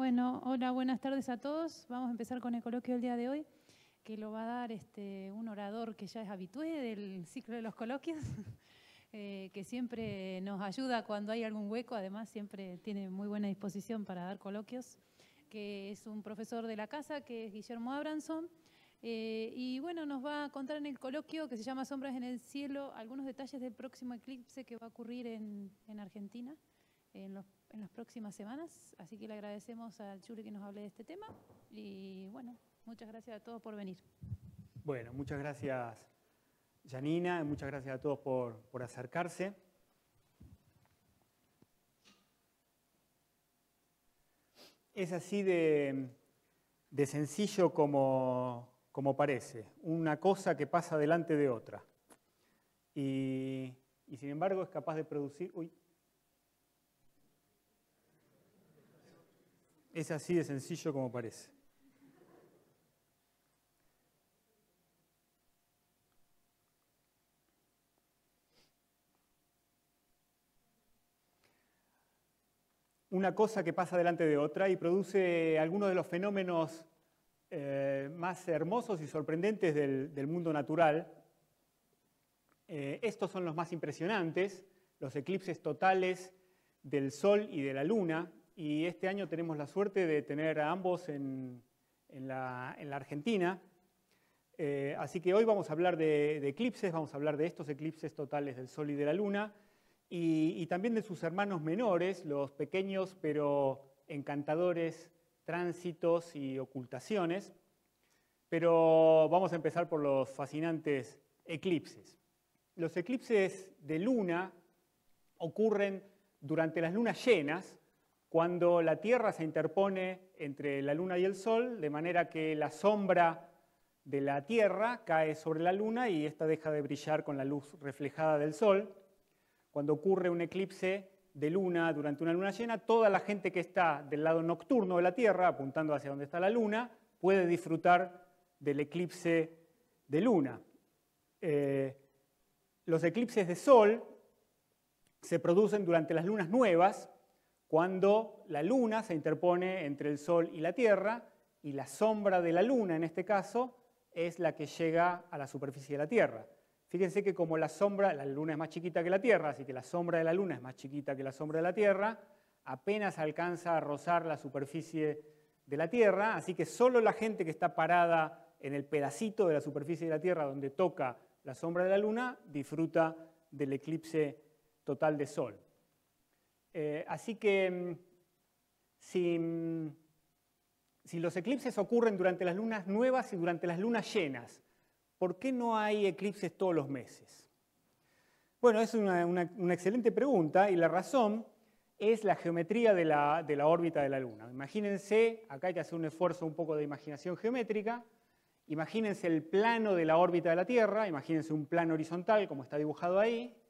Bueno, hola, buenas tardes a todos. Vamos a empezar con el coloquio del día de hoy, que lo va a dar un orador que ya es habitué del ciclo de los coloquios, que siempre nos ayuda cuando hay algún hueco, además siempre tiene muy buena disposición para dar coloquios, que es un profesor de la casa, que es Guillermo Abranson. Y bueno, nos va a contar en el coloquio que se llama Sombras en el Cielo algunos detalles del próximo eclipse que va a ocurrir en Argentina en las próximas semanas. Así que le agradecemos al Churi que nos hable de este tema. Y bueno, muchas gracias a todos por venir. Bueno, muchas gracias Janina, muchas gracias a todos por acercarse. Es así de sencillo como parece, una cosa que pasa delante de otra. Y sin embargo es capaz de producir... Es así de sencillo como parece. Una cosa que pasa delante de otra y produce algunos de los fenómenos más hermosos y sorprendentes del mundo natural. Estos son los más impresionantes, los eclipses totales del Sol y de la Luna, y este año tenemos la suerte de tener a ambos en la Argentina. Así que hoy vamos a hablar de eclipses, vamos a hablar de estos eclipses totales del Sol y de la Luna, y también de sus hermanos menores, los pequeños pero encantadores tránsitos y ocultaciones. Pero vamos a empezar por los fascinantes eclipses. Los eclipses de luna ocurren durante las lunas llenas, cuando la Tierra se interpone entre la Luna y el Sol, de manera que la sombra de la Tierra cae sobre la Luna y ésta deja de brillar con la luz reflejada del Sol. Cuando ocurre un eclipse de luna durante una luna llena, toda la gente que está del lado nocturno de la Tierra, apuntando hacia donde está la Luna, puede disfrutar del eclipse de luna. Los eclipses de Sol se producen durante las lunas nuevas, cuando la Luna se interpone entre el Sol y la Tierra, y la sombra de la Luna, en este caso, es la que llega a la superficie de la Tierra. Fíjense que como la Luna es más chiquita que la Tierra, así que la sombra de la Luna es más chiquita que la sombra de la Tierra, apenas alcanza a rozar la superficie de la Tierra, así que solo la gente que está parada en el pedacito de la superficie de la Tierra donde toca la sombra de la Luna disfruta del eclipse total de Sol. Así que si los eclipses ocurren durante las lunas nuevas y durante las lunas llenas, ¿por qué no hay eclipses todos los meses? Bueno, es una excelente pregunta y la razón es la geometría de la órbita de la Luna. Imagínense, acá hay que hacer un esfuerzo un poco de imaginación geométrica, imagínense el plano de la órbita de la Tierra, imagínense un plano horizontal como está dibujado ahí,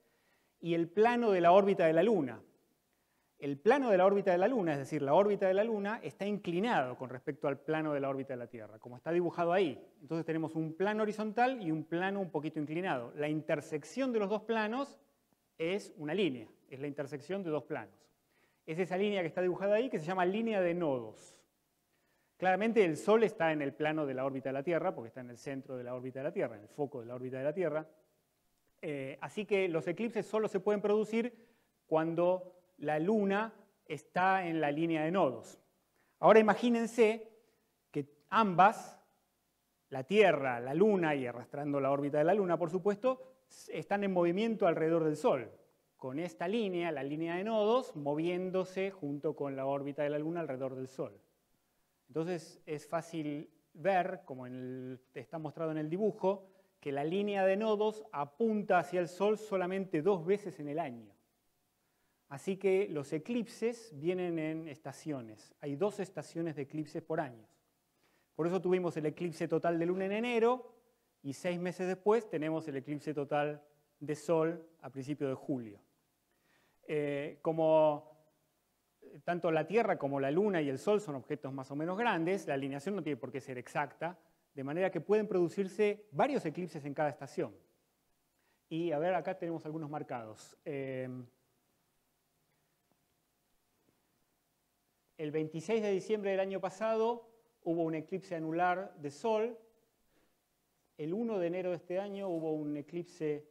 y el plano de la órbita de la Luna. El plano de la órbita de la Luna, es decir, la órbita de la Luna, está inclinado con respecto al plano de la órbita de la Tierra, como está dibujado ahí. Entonces tenemos un plano horizontal y un plano un poquito inclinado. La intersección de los dos planos es una línea, es la intersección de dos planos. Es esa línea que está dibujada ahí que se llama línea de nodos. Claramente el Sol está en el plano de la órbita de la Tierra, porque está en el centro de la órbita de la Tierra, en el foco de la órbita de la Tierra. Así que los eclipses solo se pueden producir cuando la Luna está en la línea de nodos. Ahora imagínense que ambas, la Tierra, la Luna y arrastrando la órbita de la Luna, por supuesto, están en movimiento alrededor del Sol, con esta línea, la línea de nodos, moviéndose junto con la órbita de la Luna alrededor del Sol. Entonces es fácil ver, como está mostrado en el dibujo, que la línea de nodos apunta hacia el Sol solamente 2 veces en el año. Así que los eclipses vienen en estaciones. Hay 2 estaciones de eclipses por año. Por eso tuvimos el eclipse total de Luna en enero y 6 meses después tenemos el eclipse total de Sol a principios de julio. Como tanto la Tierra como la Luna y el Sol son objetos más o menos grandes, la alineación no tiene por qué ser exacta, de manera que pueden producirse varios eclipses en cada estación. Y a ver, acá tenemos algunos marcados. El 26 de diciembre del año pasado hubo un eclipse anular de Sol. El 1 de enero de este año hubo un eclipse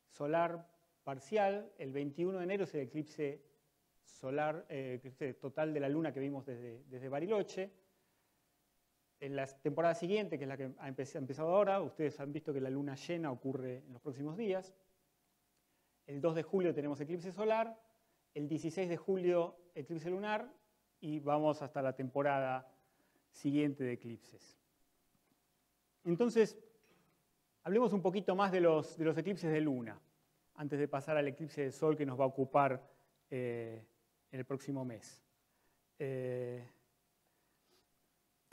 solar parcial. El 21 de enero es el eclipse solar total de la Luna que vimos desde Bariloche. En la temporada siguiente, que es la que ha empezado ahora, ustedes han visto que la luna llena ocurre en los próximos días. El 2 de julio tenemos eclipse solar, el 16 de julio eclipse lunar y vamos hasta la temporada siguiente de eclipses. Entonces, hablemos un poquito más de los eclipses de luna, antes de pasar al eclipse de sol que nos va a ocupar en el próximo mes.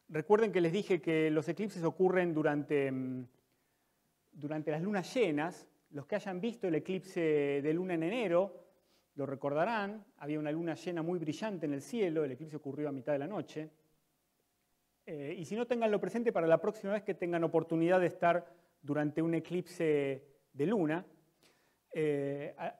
Recuerden que les dije que los eclipses ocurren durante las lunas llenas. Los que hayan visto el eclipse de luna en enero lo recordarán. Había una luna llena muy brillante en el cielo. El eclipse ocurrió a mitad de la noche. Y si no, ténganlo presente para la próxima vez que tengan oportunidad de estar durante un eclipse de luna.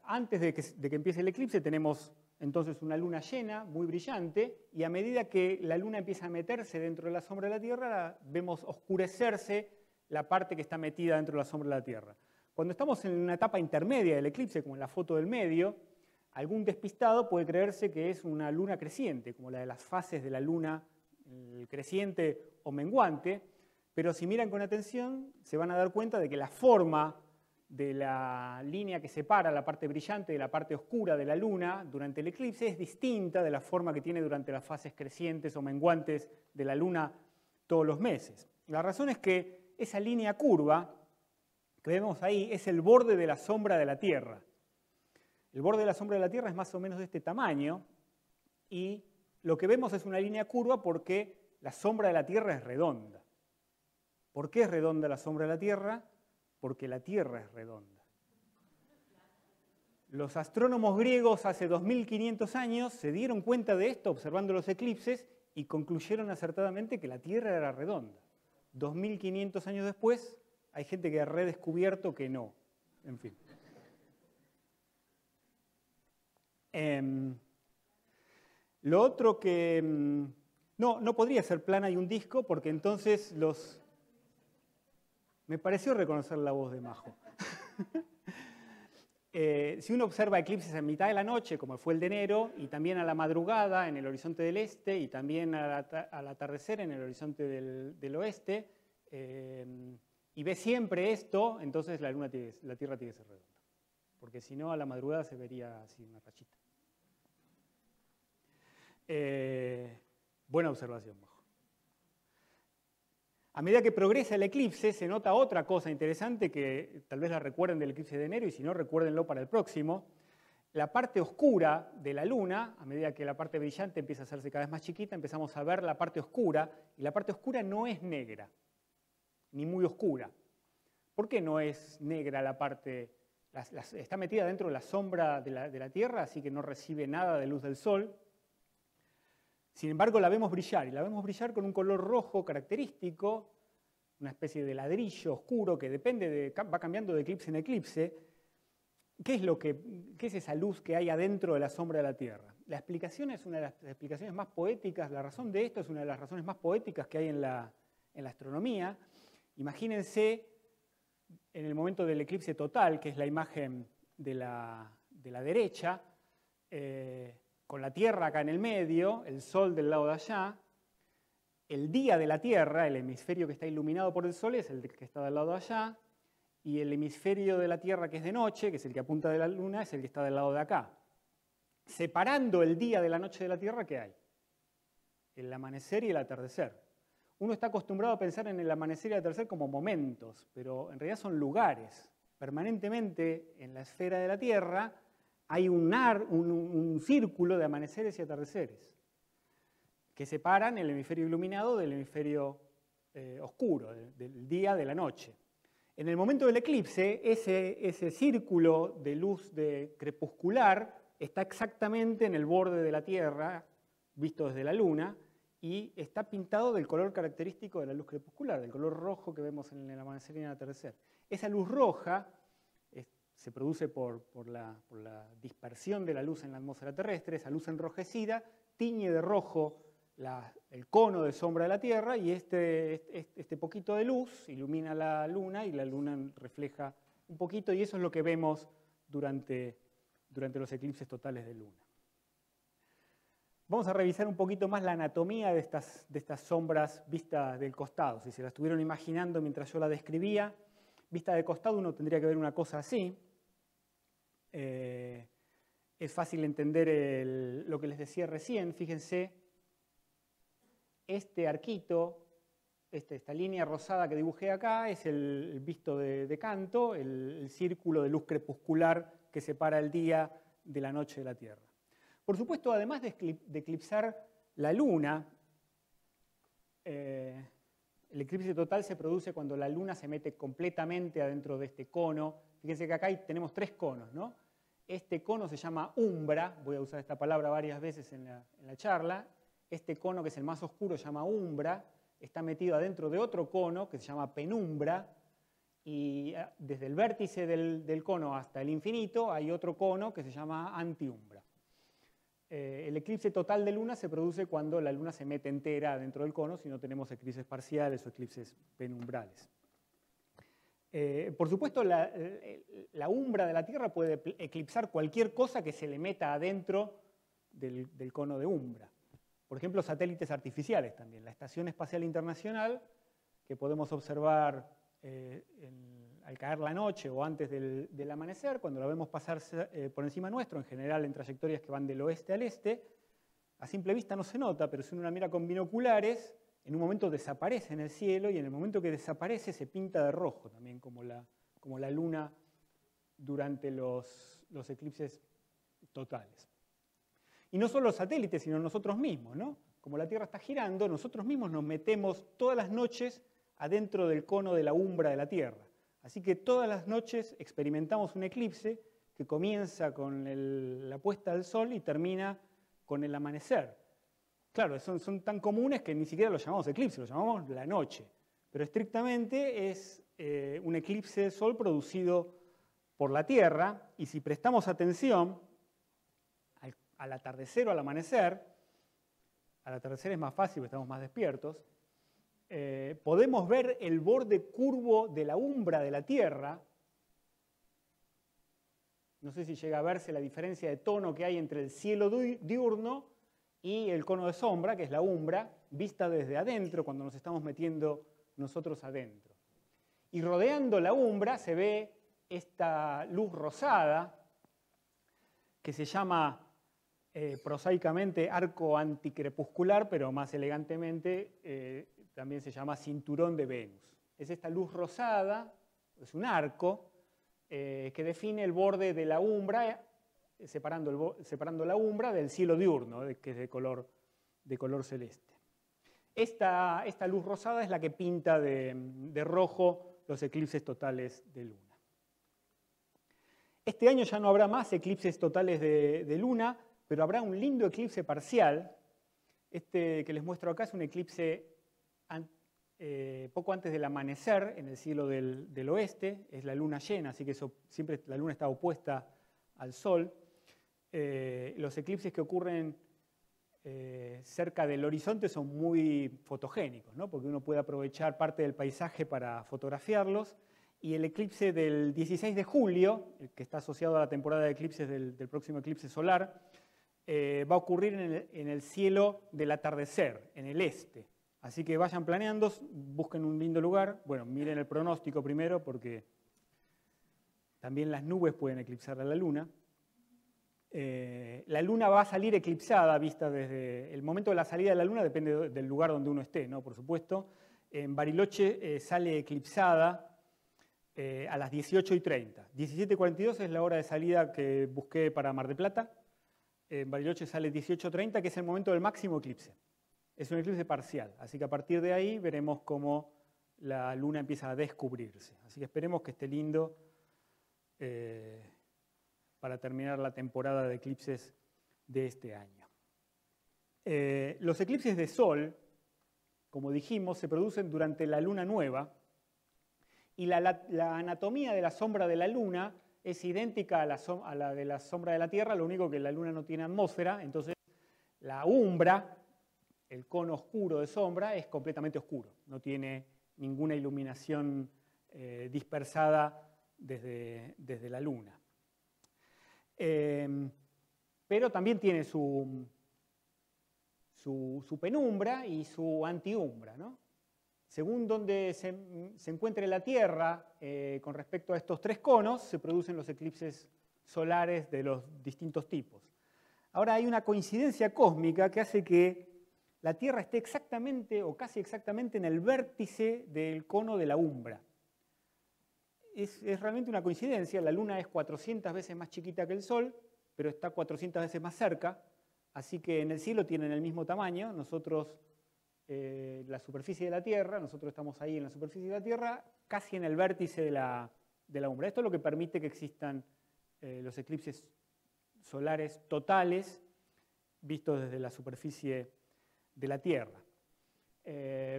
Antes de que empiece el eclipse tenemos entonces una luna llena, muy brillante, y a medida que la luna empieza a meterse dentro de la sombra de la Tierra, vemos oscurecerse la parte que está metida dentro de la sombra de la Tierra. Cuando estamos en una etapa intermedia del eclipse, como en la foto del medio, algún despistado puede creerse que es una luna creciente, como la de las fases de la luna, el creciente o menguante, pero si miran con atención se van a dar cuenta de que la forma de la línea que separa la parte brillante de la parte oscura de la luna durante el eclipse es distinta de la forma que tiene durante las fases crecientes o menguantes de la luna todos los meses. La razón es que esa línea curva que vemos ahí es el borde de la sombra de la Tierra. El borde de la sombra de la Tierra es más o menos de este tamaño y lo que vemos es una línea curva porque la sombra de la Tierra es redonda. ¿Por qué es redonda la sombra de la Tierra? Porque la Tierra es redonda. Los astrónomos griegos hace 2500 años se dieron cuenta de esto observando los eclipses y concluyeron acertadamente que la Tierra era redonda. 2500 años después hay gente que ha redescubierto que no. En fin. Lo otro que... no podría ser plana y un disco porque entonces los... Me pareció reconocer la voz de Majo. Si uno observa eclipses en mitad de la noche, como fue el de enero, y también a la madrugada en el horizonte del este, y también al atardecer en el horizonte del oeste, y ve siempre esto, entonces la Tierra tiene que ser redonda. Porque si no, a la madrugada se vería así una rachita. Buena observación, Majo. A medida que progresa el eclipse, se nota otra cosa interesante que tal vez la recuerden del eclipse de enero y si no, recuérdenlo para el próximo. La parte oscura de la Luna, a medida que la parte brillante empieza a hacerse cada vez más chiquita, empezamos a ver la parte oscura, y la parte oscura no es negra, ni muy oscura. ¿Por qué no es negra la parte? Está metida dentro de la sombra de la Tierra, así que no recibe nada de luz del Sol. Sin embargo, la vemos brillar, y la vemos brillar con un color rojo característico, una especie de ladrillo oscuro que va cambiando de eclipse en eclipse. ¿Qué es esa luz que hay adentro de la sombra de la Tierra? La explicación es una de las explicaciones más poéticas, la razón de esto es una de las razones más poéticas que hay en la astronomía. Imagínense en el momento del eclipse total, que es la imagen de la derecha, con la Tierra acá en el medio, el Sol del lado de allá. El día de la Tierra, el hemisferio que está iluminado por el Sol, es el que está del lado de allá, y el hemisferio de la Tierra que es de noche, que es el que apunta de la Luna, es el que está del lado de acá. Separando el día de la noche de la Tierra, ¿qué hay? El amanecer y el atardecer. Uno está acostumbrado a pensar en el amanecer y el atardecer como momentos, pero en realidad son lugares. Permanentemente en la esfera de la Tierra hay un círculo de amaneceres y atardeceres que separan el hemisferio iluminado del hemisferio oscuro, del día de la noche. En el momento del eclipse, ese círculo de luz crepuscular está exactamente en el borde de la Tierra, visto desde la Luna, y está pintado del color característico de la luz crepuscular, del color rojo que vemos en el amanecer y en el atardecer. Esa luz roja se produce por la dispersión de la luz en la atmósfera terrestre. Esa luz enrojecida tiñe de rojo el cono de sombra de la Tierra, y este poquito de luz ilumina la Luna, y la Luna refleja un poquito, y eso es lo que vemos durante los eclipses totales de Luna. Vamos a revisar un poquito más la anatomía de estas sombras vistas del costado. Si se la estuvieron imaginando mientras yo la describía, vista de costado uno tendría que ver una cosa así. Es fácil entender lo que les decía recién. Fíjense, este arquito, esta línea rosada que dibujé acá, es el visto de canto, el círculo de luz crepuscular que separa el día de la noche de la Tierra. Por supuesto, además de eclipsar la Luna, el eclipse total se produce cuando la Luna se mete completamente adentro de este cono. Fíjense que acá tenemos 3 conos, ¿no? Este cono se llama umbra, voy a usar esta palabra varias veces en la charla. Este cono, que es el más oscuro, se llama umbra, está metido adentro de otro cono que se llama penumbra, y desde el vértice del cono hasta el infinito hay otro cono que se llama antiumbra. El eclipse total de Luna se produce cuando la Luna se mete entera dentro del cono, si no tenemos eclipses parciales o eclipses penumbrales. Por supuesto, la umbra de la Tierra puede eclipsar cualquier cosa que se le meta adentro del cono de umbra. Por ejemplo, satélites artificiales también. La Estación Espacial Internacional, que podemos observar al caer la noche o antes del amanecer, cuando la vemos pasar por encima nuestro, en general en trayectorias que van del oeste al este, a simple vista no se nota, pero si uno la mira con binoculares, en un momento desaparece en el cielo, y en el momento que desaparece se pinta de rojo también, como la Luna durante los eclipses totales. Y no solo los satélites, sino nosotros mismos, ¿no? Como la Tierra está girando, nosotros mismos nos metemos todas las noches adentro del cono de la umbra de la Tierra. Así que todas las noches experimentamos un eclipse que comienza con la puesta del sol y termina con el amanecer. Claro, son tan comunes que ni siquiera los llamamos eclipse, los llamamos la noche. Pero estrictamente es un eclipse de sol producido por la Tierra, y si prestamos atención al atardecer o al amanecer es más fácil porque estamos más despiertos, podemos ver el borde curvo de la umbra de la Tierra. No sé si llega a verse la diferencia de tono que hay entre el cielo diurno y el cono de sombra, que es la umbra, vista desde adentro, cuando nos estamos metiendo nosotros adentro. Y rodeando la umbra se ve esta luz rosada, que se llama prosaicamente arco anticrepuscular, pero más elegantemente también se llama cinturón de Venus. Es esta luz rosada, es un arco que define el borde de la umbra, separando la umbra del cielo diurno, que es de color celeste. Esta luz rosada es la que pinta de rojo los eclipses totales de Luna. Este año ya no habrá más eclipses totales de Luna, pero habrá un lindo eclipse parcial. Este que les muestro acá es un eclipse poco antes del amanecer en el cielo del oeste. Es la luna llena, así que siempre la luna está opuesta al sol. Los eclipses que ocurren cerca del horizonte son muy fotogénicos, ¿no? Porque uno puede aprovechar parte del paisaje para fotografiarlos. Y el eclipse del 16 de julio, el que está asociado a la temporada de eclipses del próximo eclipse solar, va a ocurrir en el cielo del atardecer, en el este. Así que vayan planeando, busquen un lindo lugar. Bueno, miren el pronóstico primero, porque también las nubes pueden eclipsar a la luna. La luna va a salir eclipsada, vista desde el momento de la salida de la luna, depende del lugar donde uno esté, ¿no? Por supuesto. En Bariloche sale eclipsada a las 18:30. 17:42 es la hora de salida que busqué para Mar del Plata. En Bariloche sale 18:30, que es el momento del máximo eclipse. Es un eclipse parcial, así que a partir de ahí veremos cómo la luna empieza a descubrirse. Así que esperemos que esté lindo para terminar la temporada de eclipses de este año. Los eclipses de sol, como dijimos, se producen durante la luna nueva, y la anatomía de la sombra de la luna es idéntica a la de la sombra de la Tierra, lo único que la Luna no tiene atmósfera, entonces la umbra, el cono oscuro de sombra, es completamente oscuro, no tiene ninguna iluminación dispersada desde la Luna. Pero también tiene su penumbra y su antiumbra, ¿no? Según donde se encuentre la Tierra con respecto a estos tres conos, se producen los eclipses solares de los distintos tipos. Ahora hay una coincidencia cósmica que hace que la Tierra esté exactamente o casi exactamente en el vértice del cono de la umbra. Es realmente una coincidencia, la Luna es 400 veces más chiquita que el Sol, pero está 400 veces más cerca, así que en el cielo tienen el mismo tamaño. Nosotros, la superficie de la Tierra, nosotros estamos ahí en la superficie de la Tierra, casi en el vértice de la umbra. Esto es lo que permite que existan los eclipses solares totales vistos desde la superficie de la Tierra.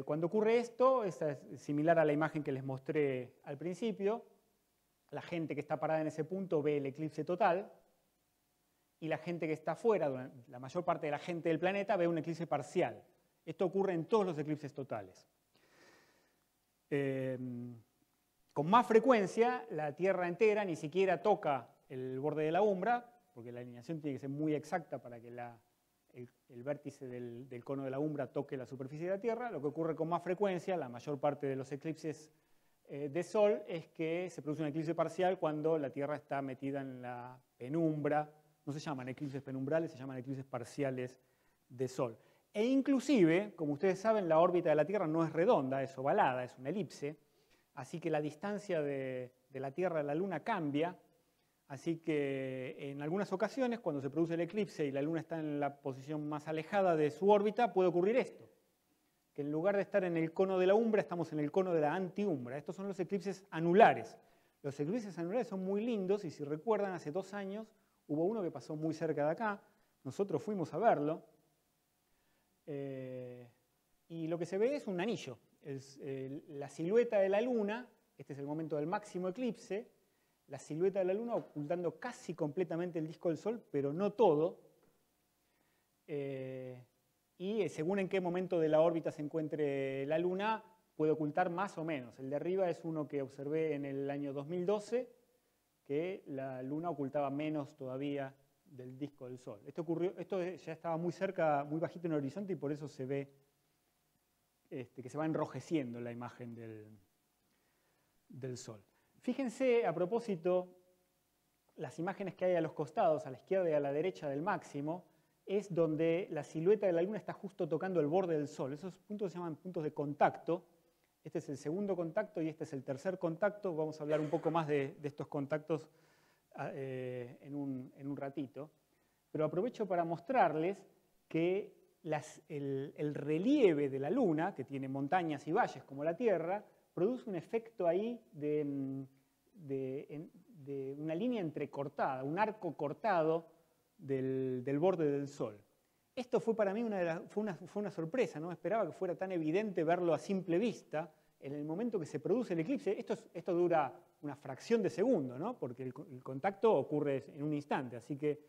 Cuando ocurre esto, es similar a la imagen que les mostré al principio. La gente que está parada en ese punto ve el eclipse total y la gente que está afuera, la mayor parte de la gente del planeta, ve un eclipse parcial. Esto ocurre en todos los eclipses totales. Con más frecuencia, la Tierra entera ni siquiera toca el borde de la umbra, porque la alineación tiene que ser muy exacta para que el vértice del cono de la umbra toque la superficie de la Tierra. Lo que ocurre con más frecuencia, la mayor parte de los eclipses de Sol, es que se produce un eclipse parcial cuando la Tierra está metida en la penumbra. No se llaman eclipses penumbrales, se llaman eclipses parciales de Sol. E inclusive, como ustedes saben, la órbita de la Tierra no es redonda, es ovalada, es una elipse, así que la distancia de la Tierra a la Luna cambia. Así que en algunas ocasiones, cuando se produce el eclipse y la Luna está en la posición más alejada de su órbita, puede ocurrir esto, que en lugar de estar en el cono de la umbra, estamos en el cono de la antiumbra. Estos son los eclipses anulares. Los eclipses anulares son muy lindos y si recuerdan, hace 2 años hubo uno que pasó muy cerca de acá. Nosotros fuimos a verlo y lo que se ve es un anillo. La silueta de la Luna, este es el momento del máximo eclipse, la silueta de la Luna ocultando casi completamente el disco del Sol, pero no todo. Y según en qué momento de la órbita se encuentre la Luna, puede ocultar más o menos. El de arriba es uno que observé en el año 2012, que la Luna ocultaba menos todavía del disco del Sol. Esto ya estaba muy cerca, muy bajito en el horizonte, y por eso se ve que se va enrojeciendo la imagen del Sol. Fíjense, a propósito, las imágenes que hay a los costados, a la izquierda y a la derecha del máximo, es donde la silueta de la Luna está justo tocando el borde del Sol. Esos puntos se llaman puntos de contacto. Este es el segundo contacto y este es el tercer contacto. Vamos a hablar un poco más de estos contactos en un ratito. Pero aprovecho para mostrarles que el relieve de la Luna, que tiene montañas y valles como la Tierra, produce un efecto ahí de una línea entrecortada, un arco cortado del borde del Sol. Esto fue para mí fue una sorpresa, no esperaba que fuera tan evidente verlo a simple vista. En el momento que se produce el eclipse, esto dura una fracción de segundo, ¿no? Porque el contacto ocurre en un instante, así que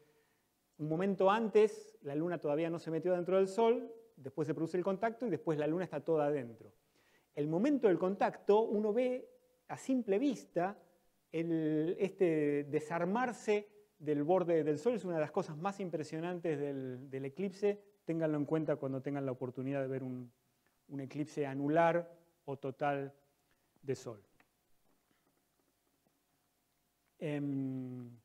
un momento antes la Luna todavía no se metió dentro del Sol, después se produce el contacto y después la Luna está toda adentro. El momento del contacto, uno ve a simple vista este desarmarse del borde del Sol. Es una de las cosas más impresionantes del eclipse. Ténganlo en cuenta cuando tengan la oportunidad de ver un eclipse anular o total de Sol. En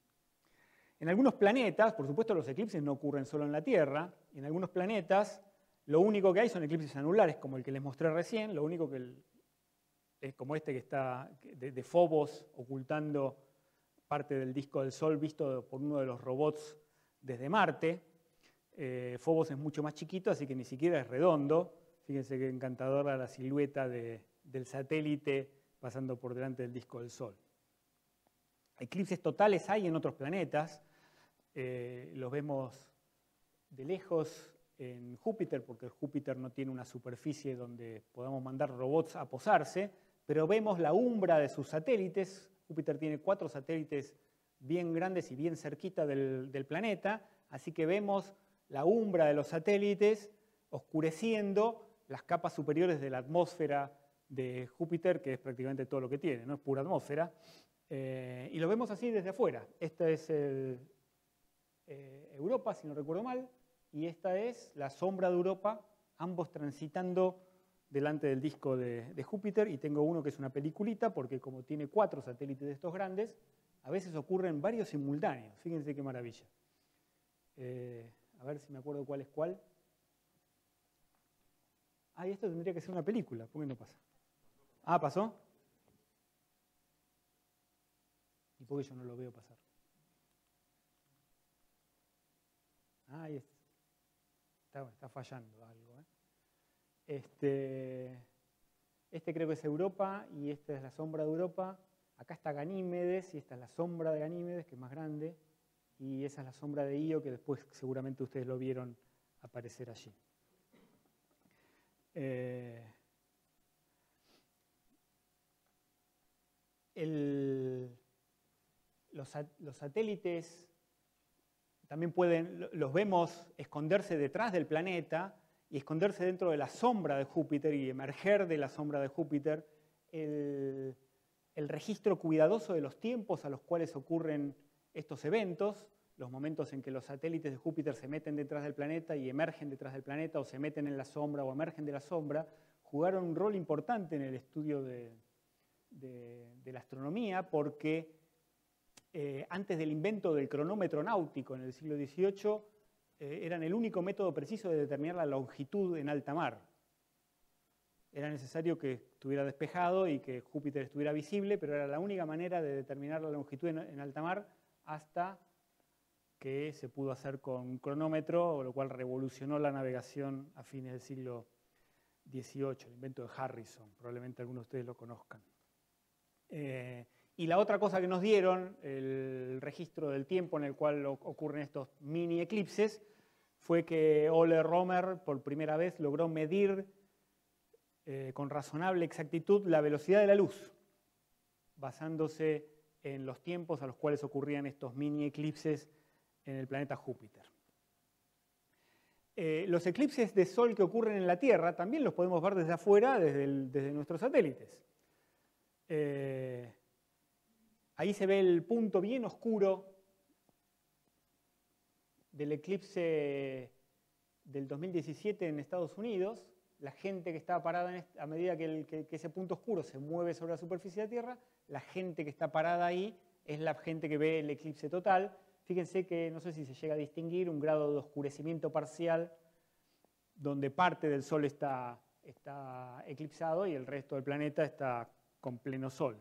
algunos planetas, por supuesto los eclipses no ocurren solo en la Tierra, en algunos planetas lo único que hay son eclipses anulares, como el que les mostré recién, lo único que es como este que está de Phobos ocultando parte del disco del Sol visto por uno de los robots desde Marte. Phobos es mucho más chiquito, así que ni siquiera es redondo. Fíjense qué encantadora la silueta del satélite pasando por delante del disco del Sol. Eclipses totales hay en otros planetas, los vemos de lejos en Júpiter, porque Júpiter no tiene una superficie donde podamos mandar robots a posarse, pero vemos la umbra de sus satélites. Júpiter tiene 4 satélites bien grandes y bien cerquita del planeta, así que vemos la umbra de los satélites oscureciendo las capas superiores de la atmósfera de Júpiter, que es prácticamente todo lo que tiene, ¿no? Es pura atmósfera, y lo vemos así desde afuera. Esta es Europa, si no recuerdo mal, y esta es la sombra de Europa, ambos transitando delante del disco de Júpiter, y tengo uno que es una peliculita, porque como tiene 4 satélites de estos grandes, a veces ocurren varios simultáneos. Fíjense qué maravilla. A ver si me acuerdo cuál es cuál. Ah, y esto tendría que ser una película. ¿Por qué no pasa? Ah, ¿pasó? ¿Y por qué yo no lo veo pasar? Ah, ahí está fallando algo. Este creo que es Europa y esta es la sombra de Europa. Acá está Ganímedes y esta es la sombra de Ganímedes, que es más grande. Y esa es la sombra de Io, que después seguramente ustedes lo vieron aparecer allí. Los satélites también los vemos esconderse detrás del planeta y esconderse dentro de la sombra de Júpiter y emerger de la sombra de Júpiter. El registro cuidadoso de los tiempos a los cuales ocurren estos eventos, los momentos en que los satélites de Júpiter se meten detrás del planeta y emergen detrás del planeta, o se meten en la sombra o emergen de la sombra, jugaron un rol importante en el estudio de la astronomía, porque antes del invento del cronómetro náutico en el siglo XVIII, eran el único método preciso de determinar la longitud en alta mar. Era necesario que estuviera despejado y que Júpiter estuviera visible, pero era la única manera de determinar la longitud en alta mar, hasta que se pudo hacer con un cronómetro, lo cual revolucionó la navegación a fines del siglo XVIII, el invento de Harrison, probablemente algunos de ustedes lo conozcan. Y la otra cosa que nos dieron, el registro del tiempo en el cual ocurren estos mini eclipses, fue que Ole Romer por primera vez logró medir con razonable exactitud la velocidad de la luz, basándose en los tiempos a los cuales ocurrían estos mini eclipses en el planeta Júpiter. Los eclipses de Sol que ocurren en la Tierra también los podemos ver desde afuera, desde nuestros satélites. Ahí se ve el punto bien oscuro del eclipse del 2017 en Estados Unidos. La gente que está parada, a medida que ese punto oscuro se mueve sobre la superficie de la Tierra, la gente que está parada ahí es la gente que ve el eclipse total. Fíjense que no sé si se llega a distinguir un grado de oscurecimiento parcial donde parte del Sol está eclipsado y el resto del planeta está con pleno Sol.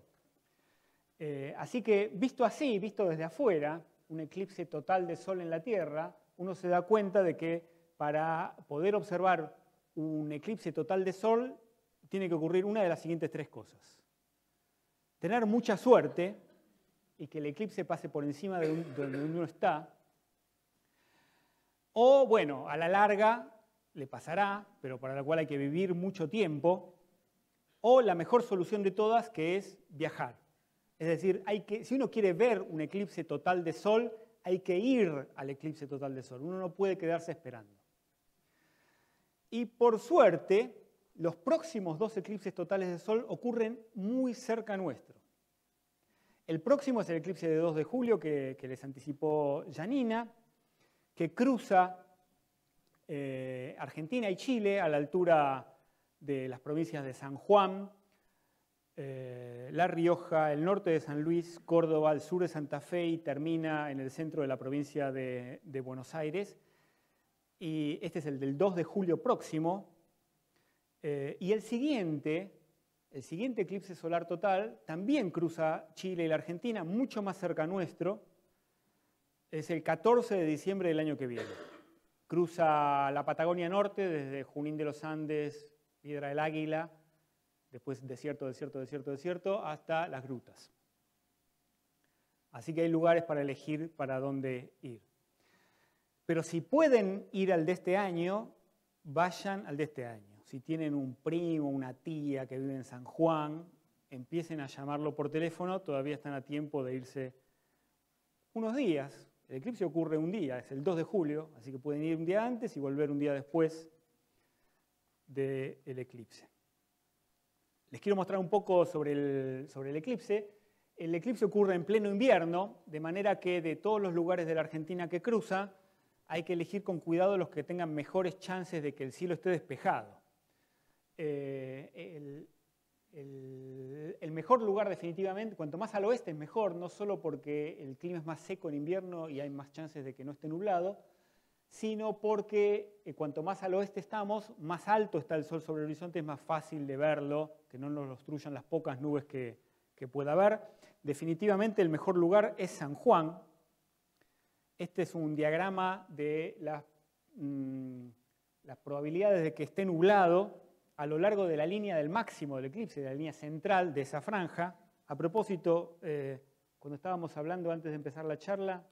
Así que visto así, visto desde afuera, un eclipse total de Sol en la Tierra, uno se da cuenta de que para poder observar un eclipse total de Sol tiene que ocurrir una de las siguientes 3 cosas. Tener mucha suerte y que el eclipse pase por encima de donde uno está, o bueno, a la larga le pasará, pero para la cual hay que vivir mucho tiempo, o la mejor solución de todas, que es viajar. Es decir, si uno quiere ver un eclipse total de Sol, hay que ir al eclipse total de Sol. Uno no puede quedarse esperando. Y por suerte, los próximos 2 eclipses totales de Sol ocurren muy cerca nuestro. El próximo es el eclipse de 2 de julio que les anticipó Janina, que cruza Argentina y Chile a la altura de las provincias de San Juan, La Rioja, el norte de San Luis, Córdoba, el sur de Santa Fe y termina en el centro de la provincia de Buenos Aires. Y este es el del 2 de julio próximo. Y el siguiente eclipse solar total también cruza Chile y la Argentina, mucho más cerca nuestro. Es el 14 de diciembre del año que viene. Cruza la Patagonia Norte, desde Junín de los Andes, Piedra del Águila, después desierto, hasta las grutas. Así que hay lugares para elegir para dónde ir. Pero si pueden ir al de este año, vayan al de este año. Si tienen un primo, una tía que vive en San Juan, empiecen a llamarlo por teléfono, todavía están a tiempo de irse unos días. El eclipse ocurre un día, es el 2 de julio, así que pueden ir un día antes y volver un día después del eclipse. Les quiero mostrar un poco sobre el eclipse. El eclipse ocurre en pleno invierno, de manera que de todos los lugares de la Argentina que cruza, hay que elegir con cuidado los que tengan mejores chances de que el cielo esté despejado. El mejor lugar definitivamente, cuanto más al oeste es mejor, no solo porque el clima es más seco en invierno y hay más chances de que no esté nublado, sino porque cuanto más al oeste estamos, más alto está el sol sobre el horizonte, es más fácil de verlo, que no nos obstruyan las pocas nubes que pueda haber. Definitivamente el mejor lugar es San Juan. Este es un diagrama de las probabilidades de que esté nublado a lo largo de la línea del máximo del eclipse, de la línea central de esa franja. A propósito, cuando estábamos hablando antes de empezar la charla,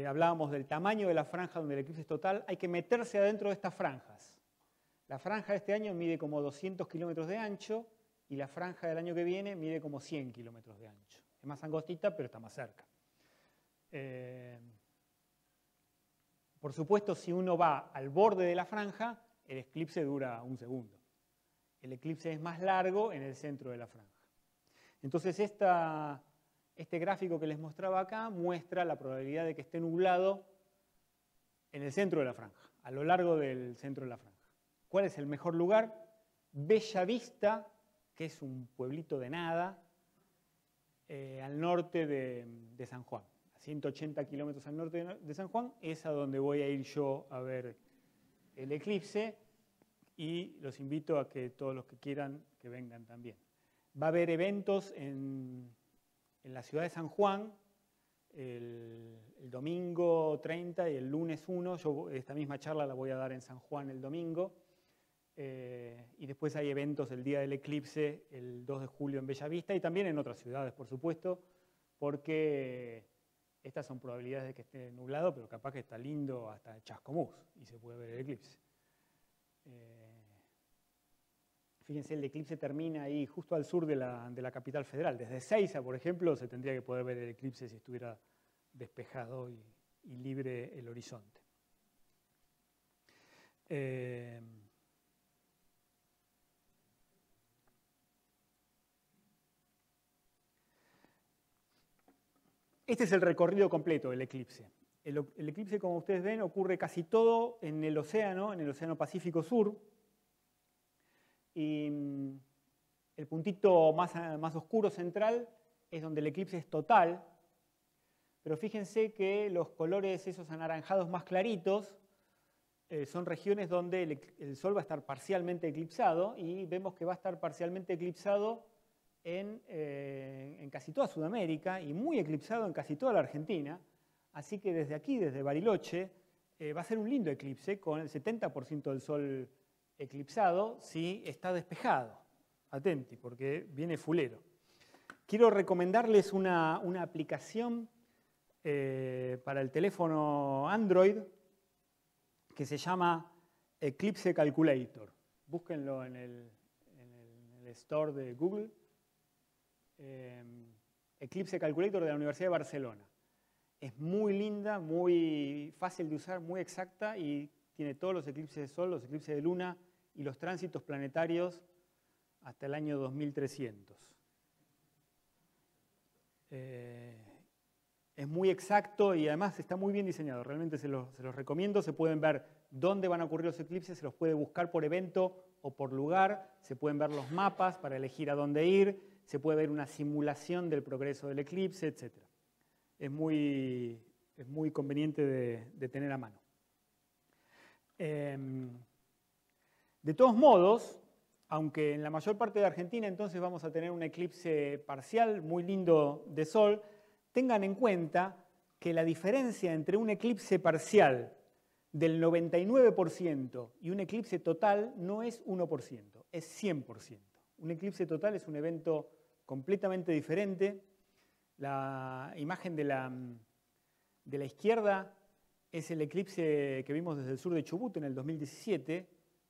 hablábamos del tamaño de la franja donde el eclipse es total. Hay que meterse adentro de estas franjas. La franja de este año mide como 200 kilómetros de ancho y la franja del año que viene mide como 100 kilómetros de ancho. Es más angostita, pero está más cerca. Por supuesto, si uno va al borde de la franja, el eclipse dura un segundo. El eclipse es más largo en el centro de la franja. Entonces, este gráfico que les mostraba acá muestra la probabilidad de que esté nublado en el centro de la franja, a lo largo del centro de la franja. ¿Cuál es el mejor lugar? Bella Vista, que es un pueblito de nada, al norte de San Juan. A 180 kilómetros al norte de San Juan, es a donde voy a ir yo a ver el eclipse, y los invito a que todos los que quieran que vengan también. Va a haber eventos en la ciudad de San Juan el domingo 30 y el lunes 1. Yo esta misma charla la voy a dar en San Juan el domingo. Y después hay eventos el día del eclipse, el 2 de julio en Bella Vista, y también en otras ciudades, por supuesto, porque estas son probabilidades de que esté nublado, pero capaz que está lindo hasta Chascomús y se puede ver el eclipse. Fíjense, el eclipse termina ahí justo al sur de la capital federal. Desde Ezeiza, por ejemplo, se tendría que poder ver el eclipse si estuviera despejado y libre el horizonte. Este es el recorrido completo del eclipse. El eclipse, como ustedes ven, ocurre casi todo en el océano Pacífico Sur. Y el puntito más oscuro central es donde el eclipse es total. Pero fíjense que los colores esos anaranjados más claritos son regiones donde el Sol va a estar parcialmente eclipsado, y vemos que va a estar parcialmente eclipsado en casi toda Sudamérica y muy eclipsado en casi toda la Argentina. Así que desde aquí, desde Bariloche, va a ser un lindo eclipse con el 70% del Sol eclipsado si está despejado. Atenti, porque viene fulero. Quiero recomendarles una aplicación para el teléfono Android que se llama Eclipse Calculator. Búsquenlo en el store de Google. Eclipse Calculator de la Universidad de Barcelona. Es muy linda, muy fácil de usar, muy exacta, y tiene todos los eclipses de Sol, los eclipses de Luna y los tránsitos planetarios hasta el año 2300. Es muy exacto y además está muy bien diseñado. Realmente se los recomiendo. Se pueden ver dónde van a ocurrir los eclipses, se los puede buscar por evento o por lugar, se pueden ver los mapas para elegir a dónde ir, se puede ver una simulación del progreso del eclipse, etc. Es muy conveniente de tener a mano. De todos modos, aunque en la mayor parte de Argentina entonces vamos a tener un eclipse parcial muy lindo de Sol, tengan en cuenta que la diferencia entre un eclipse parcial del 99% y un eclipse total no es 1%, es 100%. Un eclipse total es un evento completamente diferente. La imagen de la izquierda es el eclipse que vimos desde el sur de Chubut en el 2017.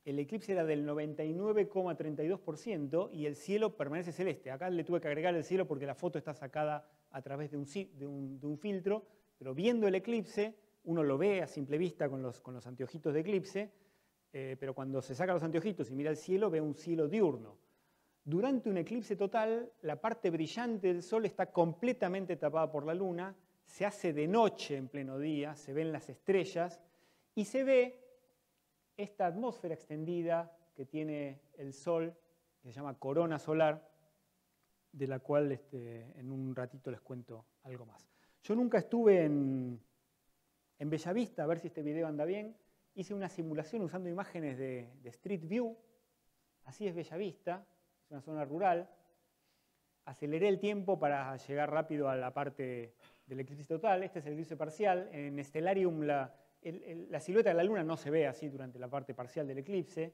El eclipse era del 99,32% y el cielo permanece celeste. Acá le tuve que agregar el cielo porque la foto está sacada a través de un filtro, pero viendo el eclipse, uno lo ve a simple vista con los anteojitos de eclipse, pero cuando se saca los anteojitos y mira el cielo, ve un cielo diurno. Durante un eclipse total, la parte brillante del Sol está completamente tapada por la Luna, se hace de noche en pleno día, se ven las estrellas y se ve esta atmósfera extendida que tiene el Sol, que se llama corona solar, de la cual en un ratito les cuento algo más. Yo nunca estuve en Bellavista, a ver si este video anda bien. Hice una simulación usando imágenes de Street View. Así es Bellavista, es una zona rural. Aceleré el tiempo para llegar rápido a la parte del eclipse total. Este es el eclipse parcial. En Stellarium la silueta de la Luna no se ve así durante la parte parcial del eclipse.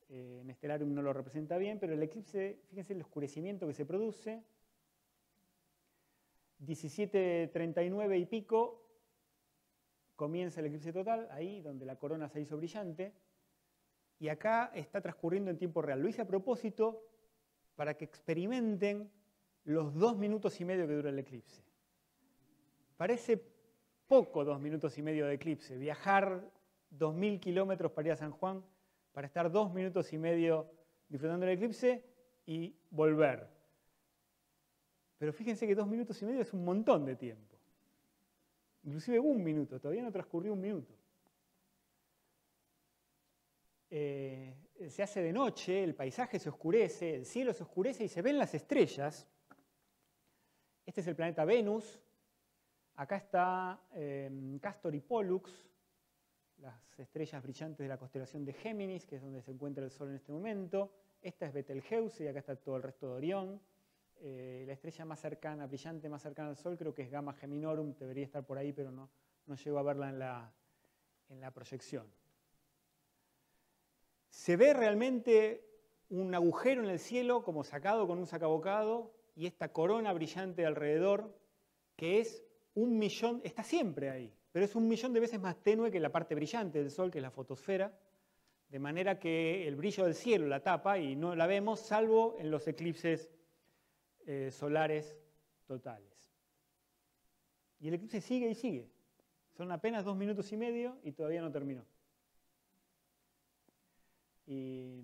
En Stellarium no lo representa bien, pero el eclipse, fíjense el oscurecimiento que se produce. 17:39 y pico comienza el eclipse total, ahí donde la corona se hizo brillante. Y acá está transcurriendo en tiempo real. Lo hice a propósito para que experimenten los 2 minutos y medio que dura el eclipse. Parece poco 2 minutos y medio de eclipse. Viajar 2000 kilómetros para ir a San Juan, para estar 2 minutos y medio disfrutando del eclipse y volver. Pero fíjense que 2 minutos y medio es un montón de tiempo. Inclusive 1 minuto, todavía no transcurrió 1 minuto. Se hace de noche, el paisaje se oscurece, el cielo se oscurece y se ven las estrellas. Este es el planeta Venus. Acá está Castor y Pollux, las estrellas brillantes de la constelación de Géminis, que es donde se encuentra el Sol en este momento. Esta es Betelgeuse y acá está todo el resto de Orión. La estrella más cercana, brillante más cercana al Sol, creo que es Gamma Geminorum, debería estar por ahí, pero no llego a verla en la proyección. Se ve realmente un agujero en el cielo, como sacado con un sacabocado, y esta corona brillante alrededor, que es 1 millón, está siempre ahí, pero es 1 millón de veces más tenue que la parte brillante del Sol, que es la fotosfera, de manera que el brillo del cielo la tapa y no la vemos, salvo en los eclipses solares totales. Y el eclipse sigue y sigue. Son apenas 2 minutos y medio y todavía no terminó. Y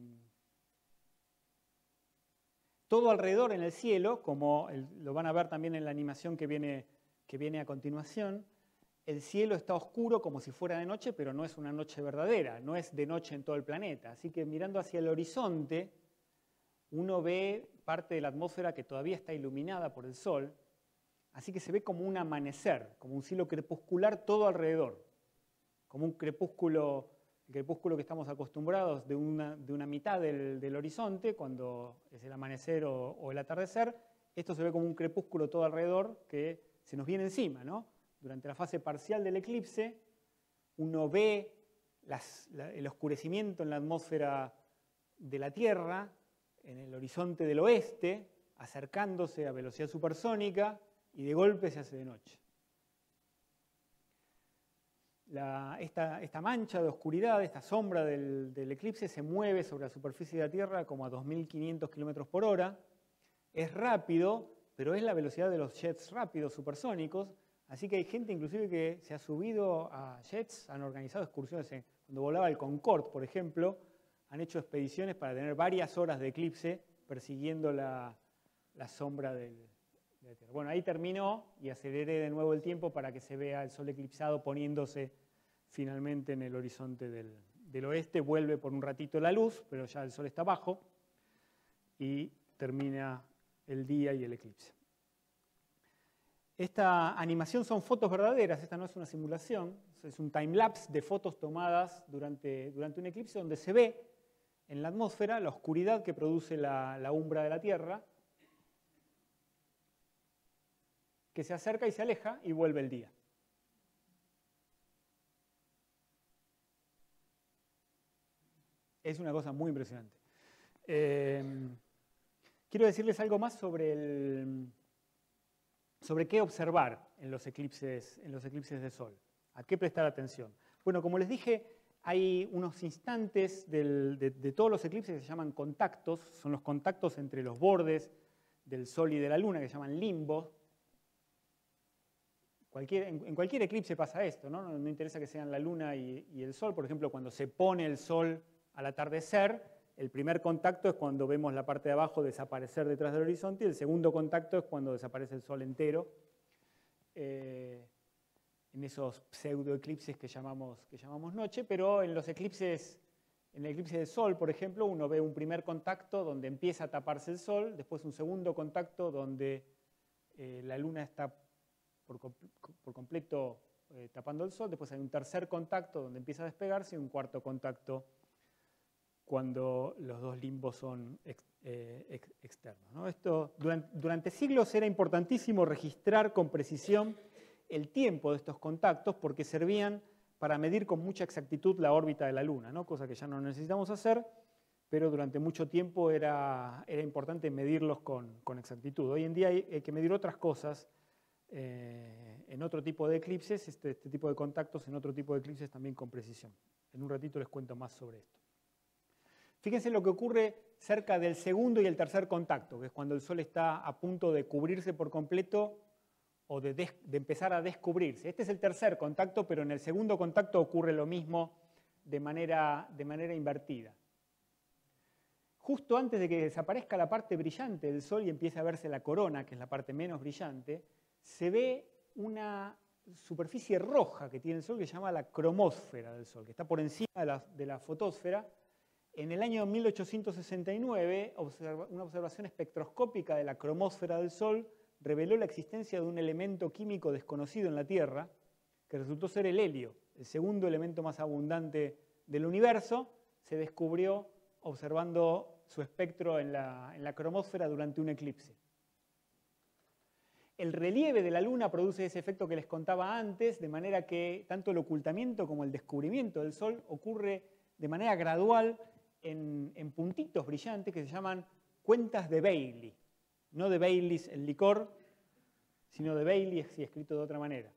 todo alrededor en el cielo, como lo van a ver también en la animación que viene a continuación, el cielo está oscuro como si fuera de noche, pero no es una noche verdadera, no es de noche en todo el planeta. Así que mirando hacia el horizonte, uno ve parte de la atmósfera que todavía está iluminada por el Sol, así que se ve como un amanecer, como un cielo crepuscular todo alrededor, como un crepúsculo, el crepúsculo que estamos acostumbrados de una mitad del horizonte, cuando es el amanecer o el atardecer. Esto se ve como un crepúsculo todo alrededor que se nos viene encima, ¿no? Durante la fase parcial del eclipse, uno ve el oscurecimiento en la atmósfera de la Tierra, en el horizonte del oeste, acercándose a velocidad supersónica y de golpe se hace de noche. Esta mancha de oscuridad, esta sombra del eclipse se mueve sobre la superficie de la Tierra como a 2.500 km por hora. Es rápido, pero es la velocidad de los jets rápidos supersónicos, así que hay gente inclusive que se ha subido a jets, han organizado excursiones. Cuando volaba el Concorde, por ejemplo, han hecho expediciones para tener varias horas de eclipse persiguiendo la sombra de la Tierra. Bueno, ahí terminó y aceleré de nuevo el tiempo para que se vea el Sol eclipsado poniéndose finalmente en el horizonte del oeste. Vuelve por un ratito la luz, pero ya el Sol está abajo y termina el día y el eclipse. Esta animación son fotos verdaderas, esta no es una simulación, es un timelapse de fotos tomadas durante un eclipse donde se ve en la atmósfera la oscuridad que produce la umbra de la Tierra, que se acerca y se aleja y vuelve el día. Es una cosa muy impresionante. Quiero decirles algo más sobre qué observar en los eclipses de Sol, a qué prestar atención. Bueno, como les dije, hay unos instantes de todos los eclipses que se llaman contactos, son los contactos entre los bordes del Sol y de la Luna, que se llaman limbos. en cualquier eclipse pasa esto, ¿no? No interesa que sean la luna y el sol. Por ejemplo, cuando se pone el sol al atardecer, el primer contacto es cuando vemos la parte de abajo desaparecer detrás del horizonte, y el segundo contacto es cuando desaparece el sol entero, en esos pseudoeclipses que llamamos noche. Pero en los eclipses, en el eclipse del sol, por ejemplo, uno ve un primer contacto donde empieza a taparse el sol, después un segundo contacto donde la luna está por completo tapando el sol, después hay un tercer contacto donde empieza a despegarse, y un cuarto contacto cuando los dos limbos son externos, ¿no? Esto, durante siglos era importantísimo registrar con precisión el tiempo de estos contactos, porque servían para medir con mucha exactitud la órbita de la Luna, ¿no? Cosa que ya no necesitamos hacer, pero durante mucho tiempo era importante medirlos con exactitud. Hoy en día hay que medir otras cosas en otro tipo de eclipses, este tipo de contactos en otro tipo de eclipses también con precisión. En un ratito les cuento más sobre esto. Fíjense lo que ocurre cerca del segundo y el tercer contacto, que es cuando el Sol está a punto de cubrirse por completo o de empezar a descubrirse. Este es el tercer contacto, pero en el segundo contacto ocurre lo mismo de manera invertida. Justo antes de que desaparezca la parte brillante del Sol y empiece a verse la corona, que es la parte menos brillante, se ve una superficie roja que tiene el Sol que se llama la cromósfera del Sol, que está por encima de la fotosfera. En el año 1869, una observación espectroscópica de la cromósfera del Sol reveló la existencia de un elemento químico desconocido en la Tierra, que resultó ser el helio, el segundo elemento más abundante del universo. Se descubrió observando su espectro en la cromósfera durante un eclipse. El relieve de la Luna produce ese efecto que les contaba antes, de manera que tanto el ocultamiento como el descubrimiento del Sol ocurre de manera gradual en puntitos brillantes que se llaman cuentas de Bailey. No de Baileys, el licor, sino de Bailey, así escrito de otra manera.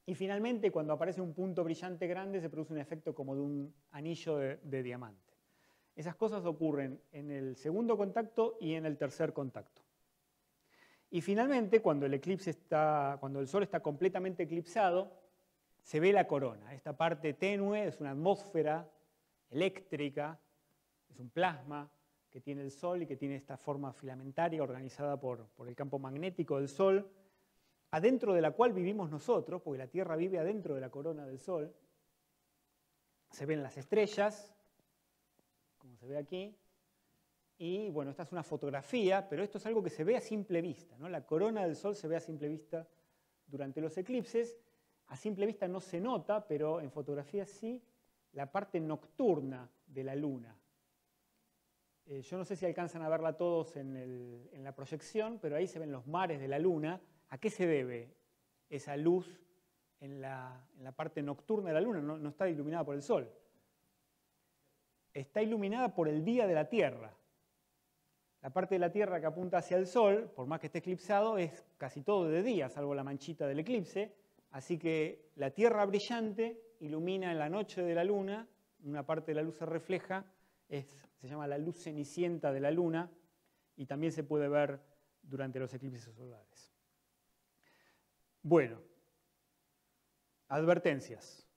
Y finalmente, cuando aparece un punto brillante grande, se produce un efecto como de un anillo de diamante. Esas cosas ocurren en el segundo contacto y en el tercer contacto. Y finalmente, cuando el Sol está completamente eclipsado, se ve la corona. Esta parte tenue es una atmósfera eléctrica, es un plasma que tiene el Sol y que tiene esta forma filamentaria organizada por el campo magnético del Sol, adentro de la cual vivimos nosotros, porque la Tierra vive adentro de la corona del Sol. Se ven las estrellas, como se ve aquí, y bueno, esta es una fotografía, pero esto es algo que se ve a simple vista, ¿no? La corona del Sol se ve a simple vista durante los eclipses. A simple vista no se nota, pero en fotografía sí, la parte nocturna de la Luna. Yo no sé si alcanzan a verla todos en la proyección, pero ahí se ven los mares de la Luna. ¿A qué se debe esa luz en la parte nocturna de la Luna? No está iluminada por el Sol. Está iluminada por el día de la Tierra. La parte de la Tierra que apunta hacia el Sol, por más que esté eclipsado, es casi todo de día, salvo la manchita del eclipse. Así que la Tierra brillante ilumina en la noche de la Luna, una parte de la luz se refleja, se llama la luz cenicienta de la Luna, y también se puede ver durante los eclipses solares. Bueno, advertencias.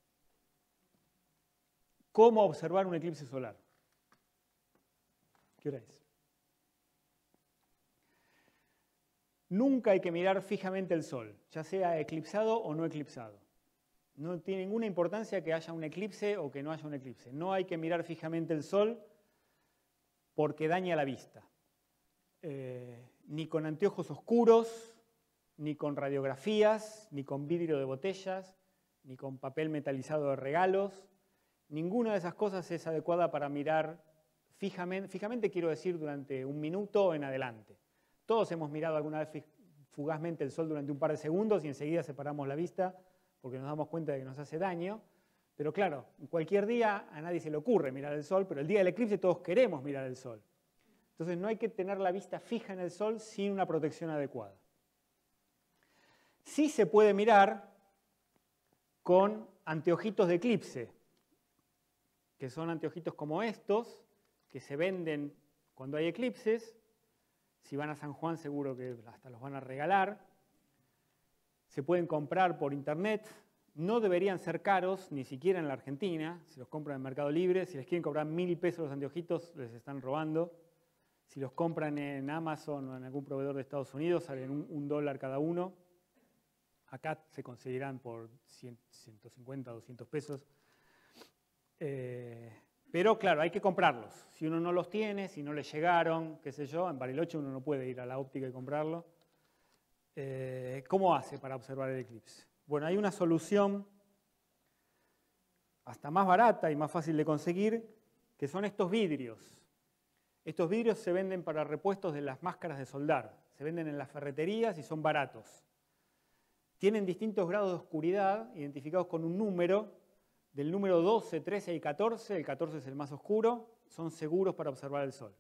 ¿Cómo observar un eclipse solar? ¿Qué hora es? Nunca hay que mirar fijamente el Sol, ya sea eclipsado o no eclipsado. No tiene ninguna importancia que haya un eclipse o que no haya un eclipse. No hay que mirar fijamente el Sol porque daña la vista. Ni con anteojos oscuros, ni con radiografías, ni con vidrio de botellas, ni con papel metalizado de regalos. Ninguna de esas cosas es adecuada para mirar fijamente. Fijamente quiero decir durante un minuto en adelante. Todos hemos mirado alguna vez fugazmente el Sol durante un par de segundos y enseguida separamos la vista porque nos damos cuenta de que nos hace daño. Pero claro, en cualquier día a nadie se le ocurre mirar el Sol, pero el día del eclipse todos queremos mirar el Sol. Entonces no hay que tener la vista fija en el Sol sin una protección adecuada. Sí se puede mirar con anteojitos de eclipse, que son anteojitos como estos, que se venden cuando hay eclipses. Si van a San Juan seguro que hasta los van a regalar. se pueden comprar por internet. No deberían ser caros, ni siquiera en la Argentina. Si los compran en Mercado Libre, si les quieren cobrar 1.000 pesos los anteojitos, les están robando. Si los compran en Amazon o en algún proveedor de Estados Unidos, salen $1 cada uno. Acá se conseguirán por 150, 200 pesos. Pero claro, hay que comprarlos. Si uno no los tiene, si no les llegaron, qué sé yo, en Bariloche uno no puede ir a la óptica y comprarlo. ¿Cómo hace para observar el eclipse? Bueno, hay una solución hasta más barata y más fácil de conseguir, que son estos vidrios. Estos vidrios se venden para repuestos de las máscaras de soldar. Se venden en las ferreterías y son baratos. Tienen distintos grados de oscuridad, identificados con un número. Del número 12, 13 y 14, el 14 es el más oscuro, son seguros para observar el sol.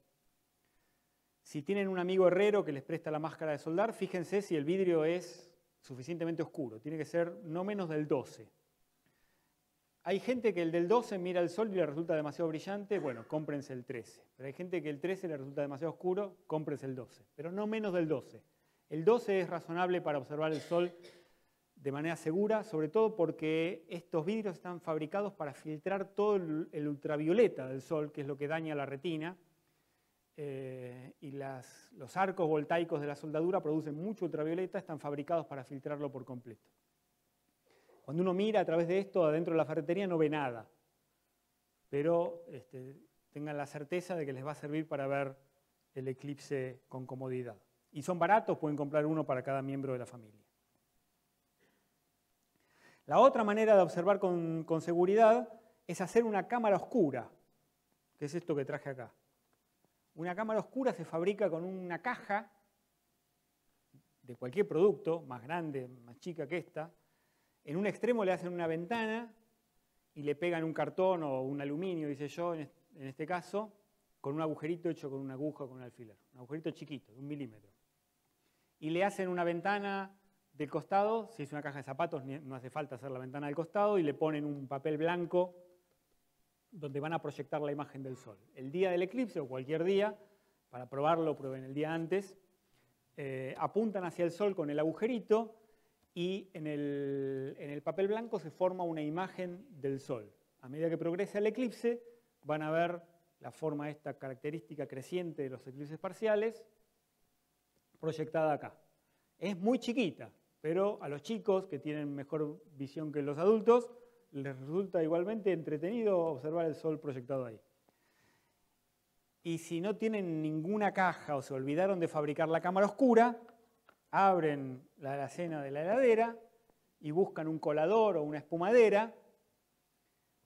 Si tienen un amigo herrero que les presta la máscara de soldar, fíjense si el vidrio es suficientemente oscuro. Tiene que ser no menos del 12. Hay gente que el del 12 mira el sol y le resulta demasiado brillante, bueno, cómprense el 13. Pero hay gente que el 13 le resulta demasiado oscuro, cómprense el 12. Pero no menos del 12. El 12 es razonable para observar el sol de manera segura, sobre todo porque estos vidrios están fabricados para filtrar todo el ultravioleta del sol, que es lo que daña la retina, y los arcos voltaicos de la soldadura producen mucho ultravioleta, están fabricados para filtrarlo por completo. Cuando uno mira a través de esto adentro de la ferretería no ve nada, pero tengan la certeza de que les va a servir para ver el eclipse con comodidad. Y son baratos, pueden comprar uno para cada miembro de la familia. La otra manera de observar con seguridad es hacer una cámara oscura, que es esto que traje acá. Una cámara oscura se fabrica con una caja de cualquier producto, más grande, más chica que esta. En un extremo le hacen una ventana y le pegan un cartón o un aluminio, dice yo, en este caso, con un agujerito hecho con una aguja o con un alfiler. Un agujerito chiquito, de 1 milímetro. Y le hacen una ventana del costado, si es una caja de zapatos no hace falta hacer la ventana del costado, y le ponen un papel blanco donde van a proyectar la imagen del sol. El día del eclipse o cualquier día, para probarlo, prueben el día antes, apuntan hacia el sol con el agujerito y en el papel blanco se forma una imagen del sol. A medida que progresa el eclipse van a ver la forma esta característica creciente de los eclipses parciales proyectada acá. Es muy chiquita, pero a los chicos que tienen mejor visión que los adultos les resulta igualmente entretenido observar el sol proyectado ahí. Y si no tienen ninguna caja o se olvidaron de fabricar la cámara oscura, abren la alacena de la heladera y buscan un colador o una espumadera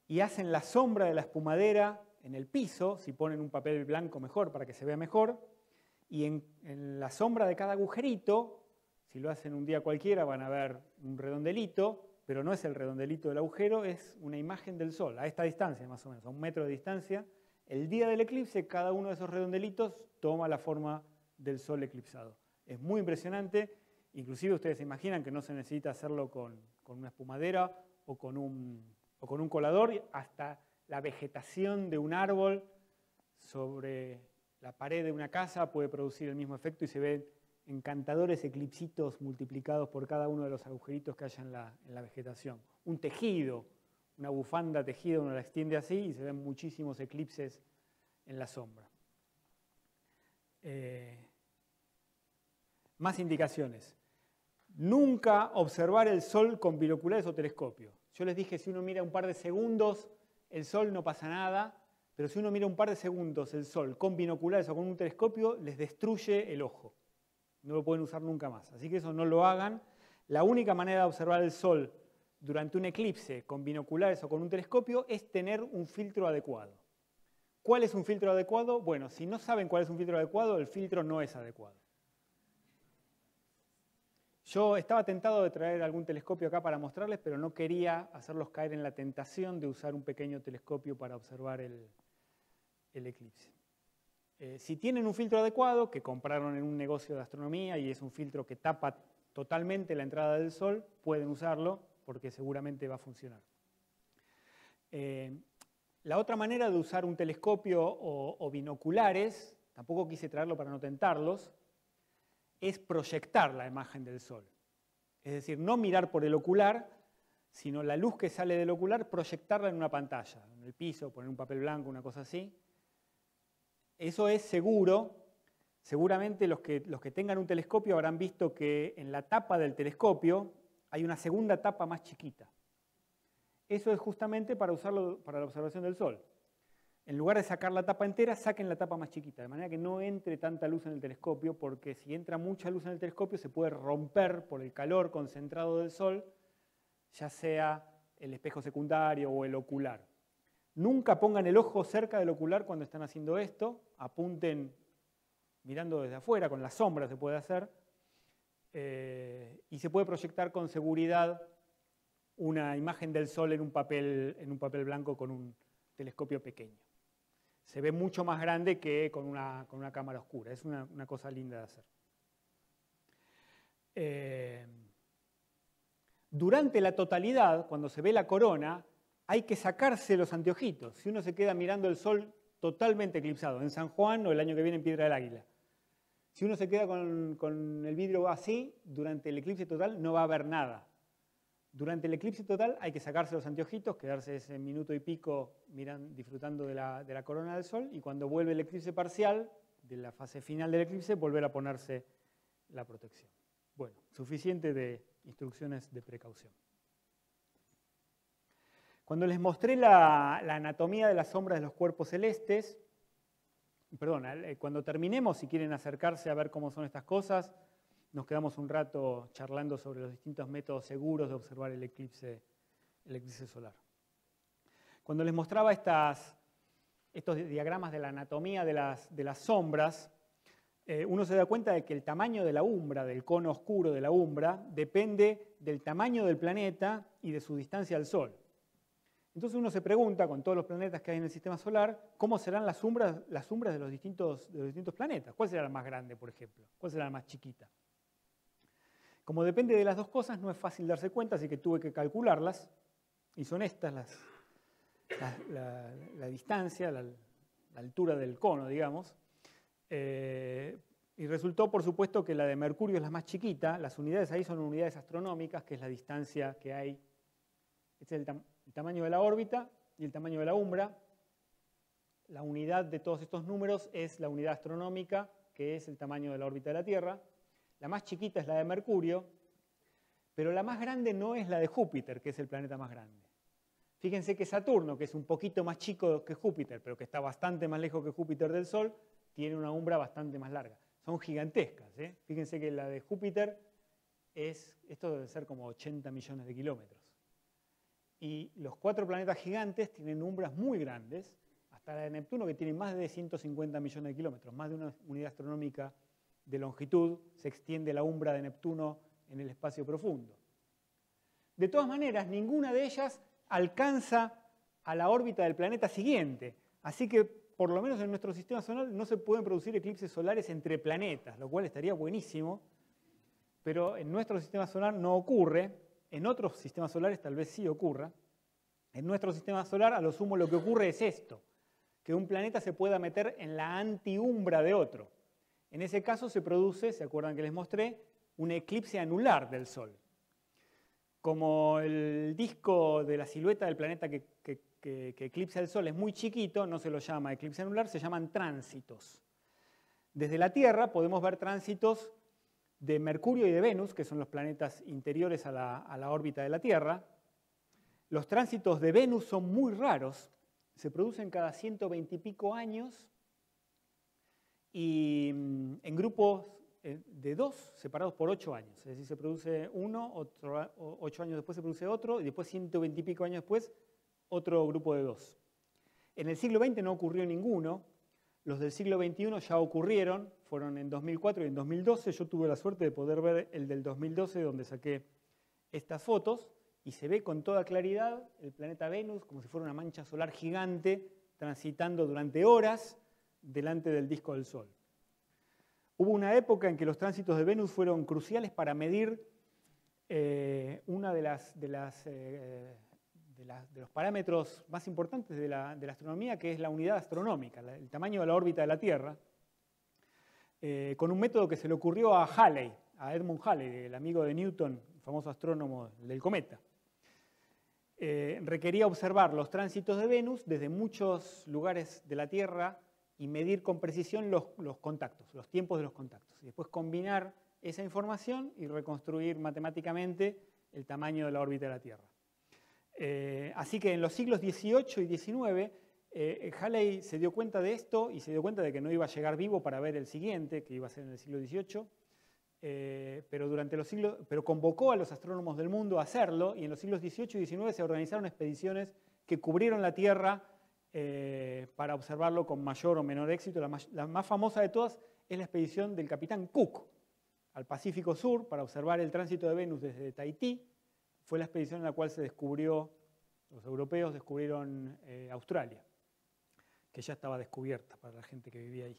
y hacen la sombra de la espumadera en el piso, si ponen un papel blanco mejor para que se vea mejor, y en la sombra de cada agujerito, si lo hacen un día cualquiera van a ver un redondelito, pero no es el redondelito del agujero, es una imagen del sol, a esta distancia más o menos, a 1 metro de distancia. El día del eclipse, cada uno de esos redondelitos toma la forma del sol eclipsado. Es muy impresionante, inclusive ustedes se imaginan que no se necesita hacerlo con una espumadera o con un colador, hasta la vegetación de un árbol sobre la pared de una casa puede producir el mismo efecto y se ven encantadores eclipsitos multiplicados por cada uno de los agujeritos que haya en la vegetación. Un tejido, una bufanda tejida, uno la extiende así y se ven muchísimos eclipses en la sombra. Más indicaciones. Nunca observar el sol con binoculares o telescopio. Yo les dije, si uno mira un par de segundos el sol no pasa nada, pero si uno mira un par de segundos el sol con binoculares o con un telescopio, les destruye el ojo. No lo pueden usar nunca más. Así que eso no lo hagan. La única manera de observar el sol durante un eclipse con binoculares o con un telescopio es tener un filtro adecuado. ¿Cuál es un filtro adecuado? Bueno, si no saben cuál es un filtro adecuado, el filtro no es adecuado. Yo estaba tentado de traer algún telescopio acá para mostrarles, pero no quería hacerlos caer en la tentación de usar un pequeño telescopio para observar el eclipse. Si tienen un filtro adecuado, que compraron en un negocio de astronomía y es un filtro que tapa totalmente la entrada del sol, pueden usarlo porque seguramente va a funcionar. La otra manera de usar un telescopio o binoculares, tampoco quise traerlo para no tentarlos, es proyectar la imagen del sol. Es decir, no mirar por el ocular, sino la luz que sale del ocular, proyectarla en una pantalla, en el piso, poner un papel blanco, una cosa así. Eso es seguro. Seguramente los que tengan un telescopio habrán visto que en la tapa del telescopio hay una segunda tapa más chiquita. Eso es justamente para usarlo para la observación del Sol. En lugar de sacar la tapa entera, saquen la tapa más chiquita, de manera que no entre tanta luz en el telescopio, porque si entra mucha luz en el telescopio se puede romper por el calor concentrado del Sol, ya sea el espejo secundario o el ocular. Nunca pongan el ojo cerca del ocular cuando están haciendo esto, apunten mirando desde afuera, con la sombra se puede hacer, y se puede proyectar con seguridad una imagen del Sol en un papel blanco con un telescopio pequeño. Se ve mucho más grande que con una cámara oscura. Es una cosa linda de hacer. Durante la totalidad, cuando se ve la corona, hay que sacarse los anteojitos. Si uno se queda mirando el Sol totalmente eclipsado, en San Juan o el año que viene en Piedra del Águila. Si uno se queda con el vidrio así, durante el eclipse total no va a ver nada. Durante el eclipse total hay que sacarse los anteojitos, quedarse ese minuto y pico disfrutando de la corona del Sol, y cuando vuelve el eclipse parcial, de la fase final del eclipse, volver a ponerse la protección. Bueno, suficiente de instrucciones de precaución. Cuando les mostré la anatomía de las sombras de los cuerpos celestes, cuando terminemos, si quieren acercarse a ver cómo son estas cosas, nos quedamos un rato charlando sobre los distintos métodos seguros de observar el eclipse solar. Cuando les mostraba estos diagramas de la anatomía de las sombras, uno se da cuenta de que el tamaño de la umbra, del cono oscuro de la umbra, depende del tamaño del planeta y de su distancia al Sol. Entonces uno se pregunta, con todos los planetas que hay en el sistema solar, ¿cómo serán las umbras de los distintos planetas? ¿Cuál será la más grande, por ejemplo? ¿Cuál será la más chiquita? Como depende de las dos cosas, no es fácil darse cuenta, así que tuve que calcularlas, y son estas la distancia, la altura del cono, digamos, y resultó, por supuesto, que la de Mercurio es la más chiquita. Las unidades ahí son unidades astronómicas, que es la distancia que hay. Este es el tamaño de la órbita y el tamaño de la umbra. La unidad de todos estos números es la unidad astronómica, que es el tamaño de la órbita de la Tierra. La más chiquita es la de Mercurio, pero la más grande no es la de Júpiter, que es el planeta más grande. Fíjense que Saturno, que es un poquito más chico que Júpiter, pero que está bastante más lejos que Júpiter del Sol, tiene una umbra bastante más larga. Son gigantescas, ¿eh? Fíjense que la de Júpiter esto debe ser como 80 millones de kilómetros. Y los 4 planetas gigantes tienen umbras muy grandes, hasta la de Neptuno, que tiene más de 150 millones de kilómetros, más de una unidad astronómica de longitud, se extiende la umbra de Neptuno en el espacio profundo. De todas maneras, ninguna de ellas alcanza a la órbita del planeta siguiente, así que por lo menos en nuestro sistema solar no se pueden producir eclipses solares entre planetas, lo cual estaría buenísimo, pero en nuestro sistema solar no ocurre. En otros sistemas solares tal vez sí ocurra. En nuestro sistema solar, a lo sumo, lo que ocurre es esto, que un planeta se pueda meter en la antiumbra de otro. En ese caso se produce, ¿se acuerdan que les mostré?, un eclipse anular del Sol. Como el disco de la silueta del planeta que eclipsa el Sol es muy chiquito, no se lo llama eclipse anular, se llaman tránsitos. Desde la Tierra podemos ver tránsitos de Mercurio y de Venus, que son los planetas interiores a la órbita de la Tierra. Los tránsitos de Venus son muy raros, se producen cada 120 y pico años y en grupos de 2 separados por 8 años. Es decir, se produce uno, 8 años después se produce otro, y después 120 y pico años después otro grupo de 2. En el siglo XX no ocurrió ninguno. Los del siglo XXI ya ocurrieron, fueron en 2004 y en 2012. Yo tuve la suerte de poder ver el del 2012, donde saqué estas fotos, y se ve con toda claridad el planeta Venus como si fuera una mancha solar gigante transitando durante horas delante del disco del Sol. Hubo una época en que los tránsitos de Venus fueron cruciales para medir una de los parámetros más importantes de la astronomía, que es la unidad astronómica, el tamaño de la órbita de la Tierra, con un método que se le ocurrió a Halley, a Edmund Halley, el amigo de Newton, famoso astrónomo del cometa. Requería observar los tránsitos de Venus desde muchos lugares de la Tierra y medir con precisión los contactos, los tiempos de los contactos. Y después combinar esa información y reconstruir matemáticamente el tamaño de la órbita de la Tierra. Así que en los siglos XVIII y XIX, Halley se dio cuenta de esto y se dio cuenta de que no iba a llegar vivo para ver el siguiente, que iba a ser en el siglo XVIII, pero convocó a los astrónomos del mundo a hacerlo, y en los siglos XVIII y XIX se organizaron expediciones que cubrieron la Tierra para observarlo con mayor o menor éxito. La más famosa de todas es la expedición del capitán Cook al Pacífico Sur para observar el tránsito de Venus desde Tahití. Fue la expedición en la cual los europeos descubrieron Australia, que ya estaba descubierta para la gente que vivía ahí.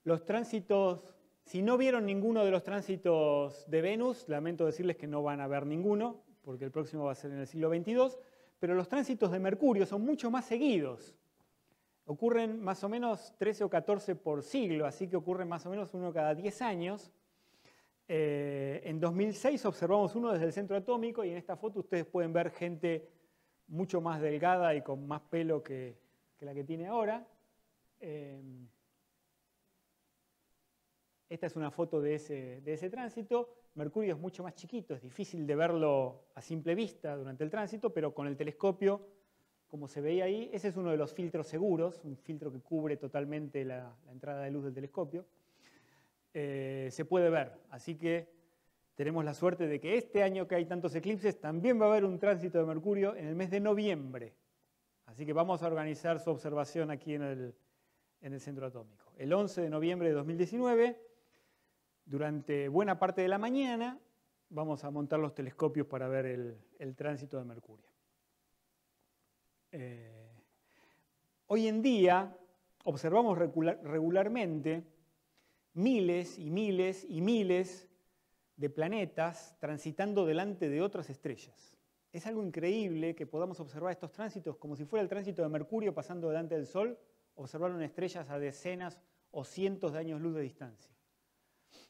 Los tránsitos, si no vieron ninguno de los tránsitos de Venus, lamento decirles que no van a ver ninguno, porque el próximo va a ser en el siglo XXII, pero los tránsitos de Mercurio son mucho más seguidos. Ocurren más o menos 13 o 14 por siglo, así que ocurren más o menos uno cada 10 años. En 2006 observamos uno desde el centro atómico y en esta foto ustedes pueden ver gente mucho más delgada y con más pelo que la que tiene ahora. Esta es una foto de ese tránsito. Mercurio es mucho más chiquito, es difícil de verlo a simple vista durante el tránsito, pero con el telescopio, como se veía ahí, ese es uno de los filtros seguros, un filtro que cubre totalmente la entrada de luz del telescopio. Se puede ver, así que tenemos la suerte de que este año que hay tantos eclipses también va a haber un tránsito de Mercurio en el mes de noviembre. Así que vamos a organizar su observación aquí en el centro atómico. El 11 de noviembre de 2019, durante buena parte de la mañana, vamos a montar los telescopios para ver el tránsito de Mercurio. Hoy en día observamos regularmente miles y miles y miles de planetas transitando delante de otras estrellas. Es algo increíble que podamos observar estos tránsitos como si fuera el tránsito de Mercurio pasando delante del Sol. Observaron estrellas a decenas o cientos de años luz de distancia.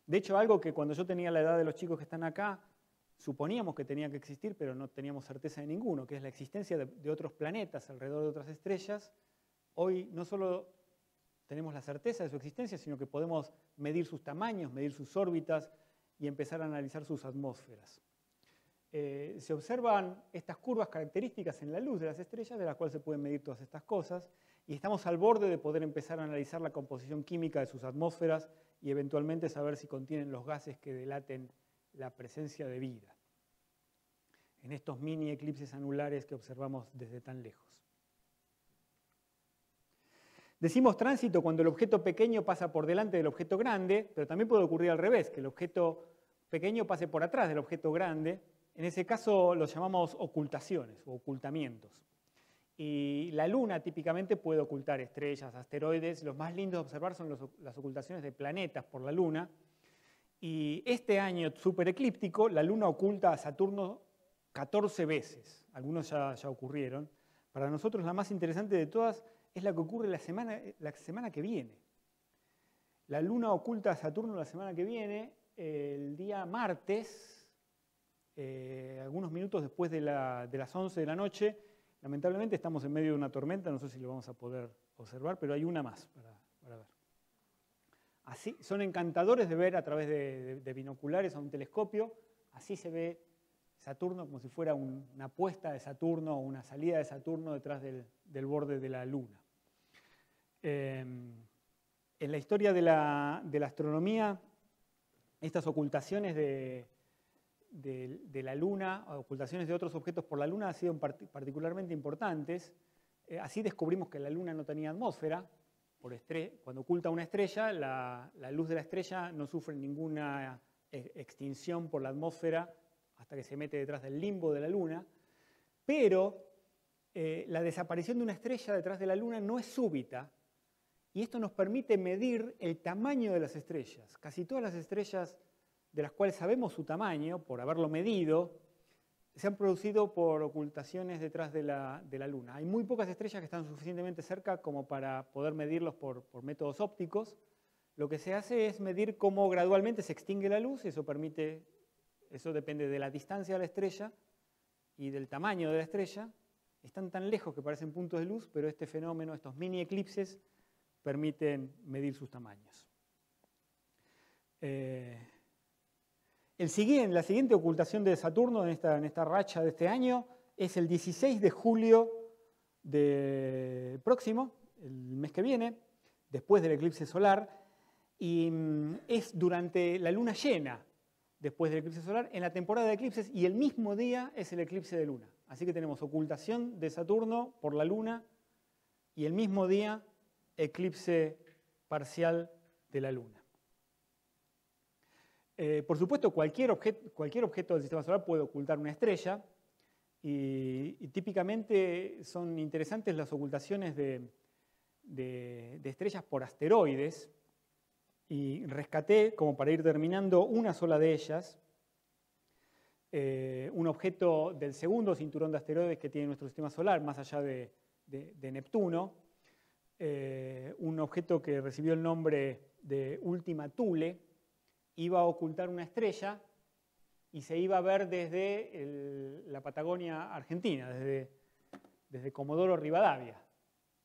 De hecho, algo que cuando yo tenía la edad de los chicos que están acá, suponíamos que tenía que existir, pero no teníamos certeza de ninguno, que es la existencia de otros planetas alrededor de otras estrellas. Hoy no solo tenemos la certeza de su existencia, sino que podemos medir sus tamaños, medir sus órbitas y empezar a analizar sus atmósferas. Se observan estas curvas características en la luz de las estrellas, de las cuales se pueden medir todas estas cosas, y estamos al borde de poder empezar a analizar la composición química de sus atmósferas y eventualmente saber si contienen los gases que delaten la presencia de vida en estos mini eclipses anulares que observamos desde tan lejos. Decimos tránsito cuando el objeto pequeño pasa por delante del objeto grande, pero también puede ocurrir al revés, que el objeto pequeño pase por atrás del objeto grande. En ese caso los llamamos ocultaciones o ocultamientos. Y la Luna típicamente puede ocultar estrellas, asteroides. Los más lindos de observar son las ocultaciones de planetas por la Luna. Y este año supereclíptico, la Luna oculta a Saturno 14 veces. Algunos ya ocurrieron. Para nosotros la más interesante de todas es la que ocurre la semana que viene. La Luna oculta a Saturno la semana que viene, el día martes, algunos minutos después de las 11 de la noche. Lamentablemente estamos en medio de una tormenta, no sé si lo vamos a poder observar, pero hay una más para ver. Así, son encantadores de ver a través de binoculares o un telescopio. Así se ve Saturno como si fuera una puesta de Saturno o una salida de Saturno detrás del borde de la Luna. En la historia de la astronomía, estas ocultaciones de la Luna, ocultaciones de otros objetos por la Luna, han sido particularmente importantes. Así descubrimos que la Luna no tenía atmósfera. Cuando oculta una estrella, la luz de la estrella no sufre ninguna extinción por la atmósfera hasta que se mete detrás del limbo de la Luna. Pero la desaparición de una estrella detrás de la Luna no es súbita, y esto nos permite medir el tamaño de las estrellas. Casi todas las estrellas de las cuales sabemos su tamaño, por haberlo medido, se han producido por ocultaciones detrás de la Luna. Hay muy pocas estrellas que están suficientemente cerca como para poder medirlos por métodos ópticos. lo que se hace es medir cómo gradualmente se extingue la luz, y eso depende de la distancia a la estrella y del tamaño de la estrella. Están tan lejos que parecen puntos de luz, pero este fenómeno, estos mini eclipses, permiten medir sus tamaños. La siguiente ocultación de Saturno en esta racha de este año es el 16 de julio próximo, el mes que viene, después del eclipse solar, y es durante la luna llena, después del eclipse solar, en la temporada de eclipses, y el mismo día es el eclipse de luna. Así que tenemos ocultación de Saturno por la luna y el mismo día eclipse parcial de la luna. Por supuesto, cualquier objeto del sistema solar puede ocultar una estrella, y típicamente son interesantes las ocultaciones de estrellas por asteroides, y rescaté, como para ir terminando, una sola de ellas, un objeto del segundo cinturón de asteroides que tiene nuestro sistema solar, más allá de Neptuno, un objeto que recibió el nombre de Ultima Thule. Iba a ocultar una estrella y se iba a ver desde la Patagonia Argentina, desde Comodoro Rivadavia.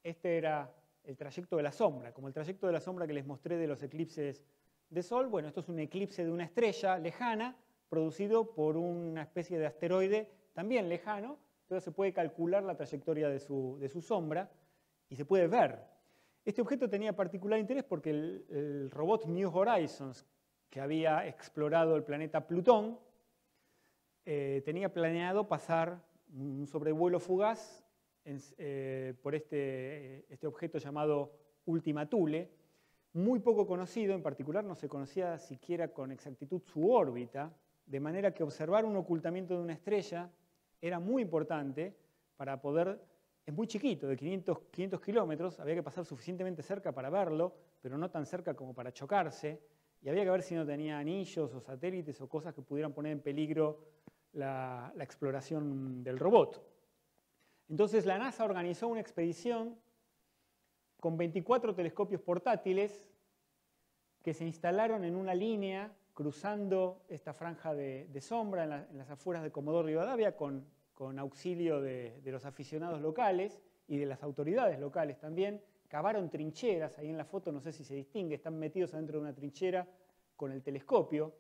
Este era el trayecto de la sombra, como el trayecto de la sombra que les mostré de los eclipses de Sol. Bueno, esto es un eclipse de una estrella lejana producido por una especie de asteroide también lejano. Entonces se puede calcular la trayectoria de su sombra y se puede ver. Este objeto tenía particular interés porque el robot New Horizons, que había explorado el planeta Plutón, tenía planeado pasar un sobrevuelo fugaz por este objeto llamado Ultima Thule, muy poco conocido. En particular no se conocía siquiera con exactitud su órbita, de manera que observar un ocultamiento de una estrella era muy importante para poder. Es muy chiquito, de 500 kilómetros, había que pasar suficientemente cerca para verlo, pero no tan cerca como para chocarse, y había que ver si no tenía anillos o satélites o cosas que pudieran poner en peligro la exploración del robot. Entonces la NASA organizó una expedición con 24 telescopios portátiles que se instalaron en una línea cruzando esta franja de sombra en las afueras de Comodoro Rivadavia con auxilio de los aficionados locales y de las autoridades locales también. Cavaron trincheras, ahí en la foto no sé si se distingue, están metidos adentro de una trinchera con el telescopio.